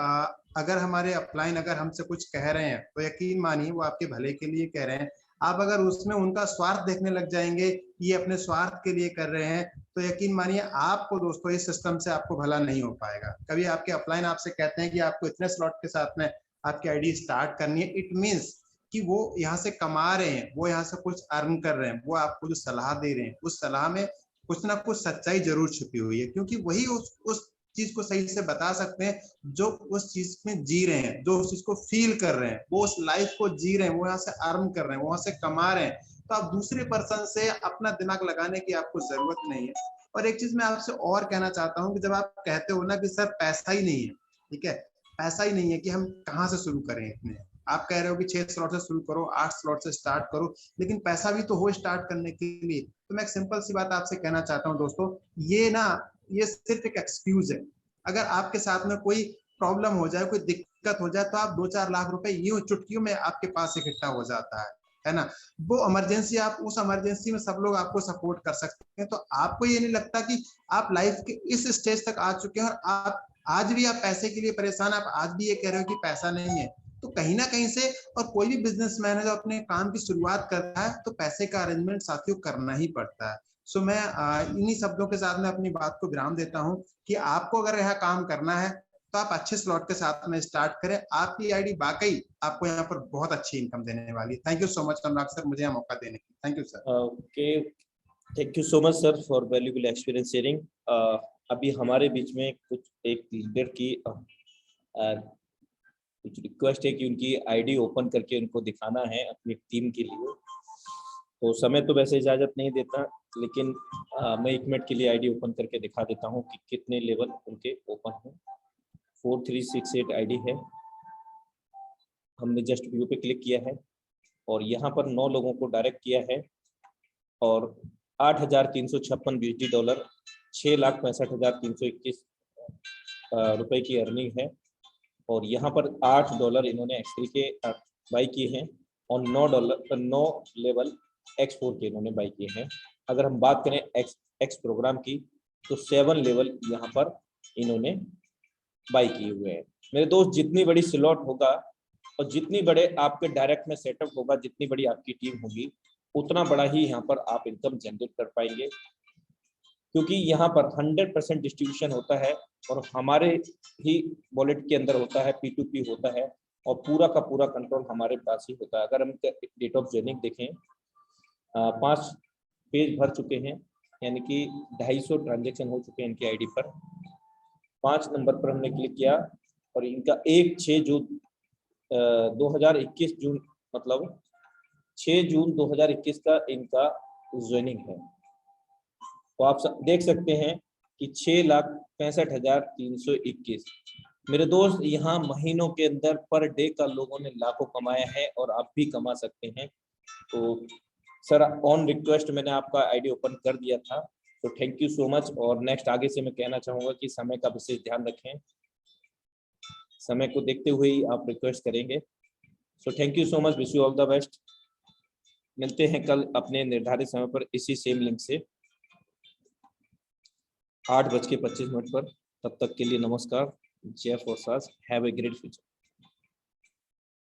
अगर हमारे अपलाइन अगर हमसे कुछ कह रहे हैं तो यकीन मानिए वो आपके भले के लिए कह रहे हैं। आप अगर उसमें उनका स्वार्थ देखने लग जाएंगे, ये अपने स्वार्थ के लिए कर रहे हैं, तो यकीन मानिए आपको दोस्तों इस सिस्टम से आपको भला नहीं हो पाएगा। कभी आपके अपलाइन आपसे कहते हैं कि आपको इतने स्लॉट के साथ में आपकी आईडी स्टार्ट करनी है, इट मींस कि वो यहाँ से कमा रहे हैं, वो यहाँ से कुछ अर्न कर रहे हैं। वो आपको जो सलाह दे रहे हैं उस सलाह में कुछ ना कुछ सच्चाई जरूर छुपी हुई है, क्योंकि वही उस चीज को सही से बता सकते हैं जो उस चीज में जी रहे हैं, जो उस चीज को फील कर रहे हैं, वो उस लाइफ को जी रहे हैं, वो यहाँ से अर्न कर रहे हैं, वहां से कमा रहे हैं। तो आप दूसरे पर्सन से अपना दिमाग लगाने की आपको जरूरत नहीं है। और एक चीज मैं आपसे और कहना चाहता हूँ कि जब आप कहते हो ना कि सर पैसा ही नहीं है, ठीक है, पैसा ही नहीं है कि हम कहाँ से शुरू करें इतने, आप कह रहे हो कि 6 स्लॉट से शुरू करो, 8 स्लॉट से स्टार्ट करो, लेकिन पैसा भी तो हो स्टार्ट करने के लिए। तो मैं एक सिंपल सी बात आपसे कहना चाहता हूँ दोस्तों, ये सिर्फ एक एक्सक्यूज है। अगर आपके साथ में कोई प्रॉब्लम हो जाए, कोई दिक्कत हो जाए, तो आप 2-4 लाख रुपए यूं चुटकियों में आपके पास इकट्ठा हो जाता है ना। वो इमरजेंसी, आप उस इमरजेंसी में सब लोग आपको सपोर्ट कर सकते हैं। तो आपको ये नहीं लगता कि आप लाइफ के इस स्टेज तक आ चुके हैं और आप आज भी आप पैसे के लिए परेशान, आप आज भी ये कह रहे हो कि पैसा नहीं है। तो कहीं ना कहीं से, और कोई भी बिजनेसमैन है जो अपने काम की शुरुआत करता है तो पैसे का अरेंजमेंट साथियों करना ही पड़ता है। सो मैं इन्हीं शब्दों के साथ में अपनी बात को विराम देता हूं कि आपको अगर यहाँ काम करना है तो आप अच्छे स्लॉट के साथ में स्टार्ट करें। आपकी आईडी वाकई आपको यहाँ पर बहुत अच्छी इनकम देने वाली है। Thank you so much Anurag sir, मुझे यहाँ मौका देने की। Thank you sir. Okay, thank you so much sir for valuable experience sharing. अभी हमारे बीच में एक लीडर की कुछ रिक्वेस्ट है कि उनकी आईडी ओपन करके उनको दिखाना है अपनी टीम के लिए। तो समय तो वैसे इजाजत नहीं देता, लेकिन मैं 1 मिनट के लिए आईडी ओपन करके दिखा देता हूं कि कितने लेवल उनके ओपन हैं। 4368 आईडी है। हमने जस्ट व्यू पे क्लिक किया है और यहाँ पर 9 लोगों को डायरेक्ट किया है और $8,356 USD, 6,65,321 रुपए की अर्निंग है। और यहाँ पर $8 इन्होंने एक्सेल के बाई किए हैं और $9 लेवल X4 के इन्होंने बाई किए हैं। अगर हम बात करें X प्रोग्राम की तो 7 लेवल यहाँ पर इन्होंने बाई किए हुए हैं। मेरे दोस्त, जितनी बड़ी स्लॉट होगा और जितनी बड़े आपके डायरेक्ट में सेटअप होगा, जितनी बड़ी आपकी टीम होगी, उतना बड़ा ही यहाँ पर आप इनकम जनरेट कर पाएंगे, क्योंकि यहाँ पर 100% डिस्ट्रीब्यूशन होता है और हमारे ही वॉलेट के अंदर होता है, P2P होता है और पूरा का पूरा कंट्रोल हमारे पास ही होता है। अगर हम डेट ऑफ ज्वाइनिंग देखें, 5 पेज भर चुके हैं, यानी कि 250 ट्रांजेक्शन हो चुके हैं इनकी आईडी पर। 5 नंबर पर हमने क्लिक किया और इनका 1/6 जून 2021 जून मतलब 6 जून 2021 का इनका ज्वाइनिंग है। तो आप देख सकते हैं कि 6,65,321 मेरे दोस्त, यहाँ महीनों के अंदर पर डे का लोगों ने लाखों कमाया है और आप भी कमा सकते हैं। तो सर ऑन रिक्वेस्ट मैंने आपका आईडी ओपन कर दिया था, तो थैंक यू सो मच। और नेक्स्ट आगे से मैं कहना चाहूंगा कि समय का विशेष ध्यान रखें, समय को देखते हुए ही आप रिक्वेस्ट करेंगे। सो thank you so much, wish you all the best. मिलते हैं कल अपने निर्धारित समय पर इसी सेम लिंक से 8:25 पर। तब तक के लिए नमस्कार, जय फोर्सास, हैव ए ग्रेट फ्यूचर।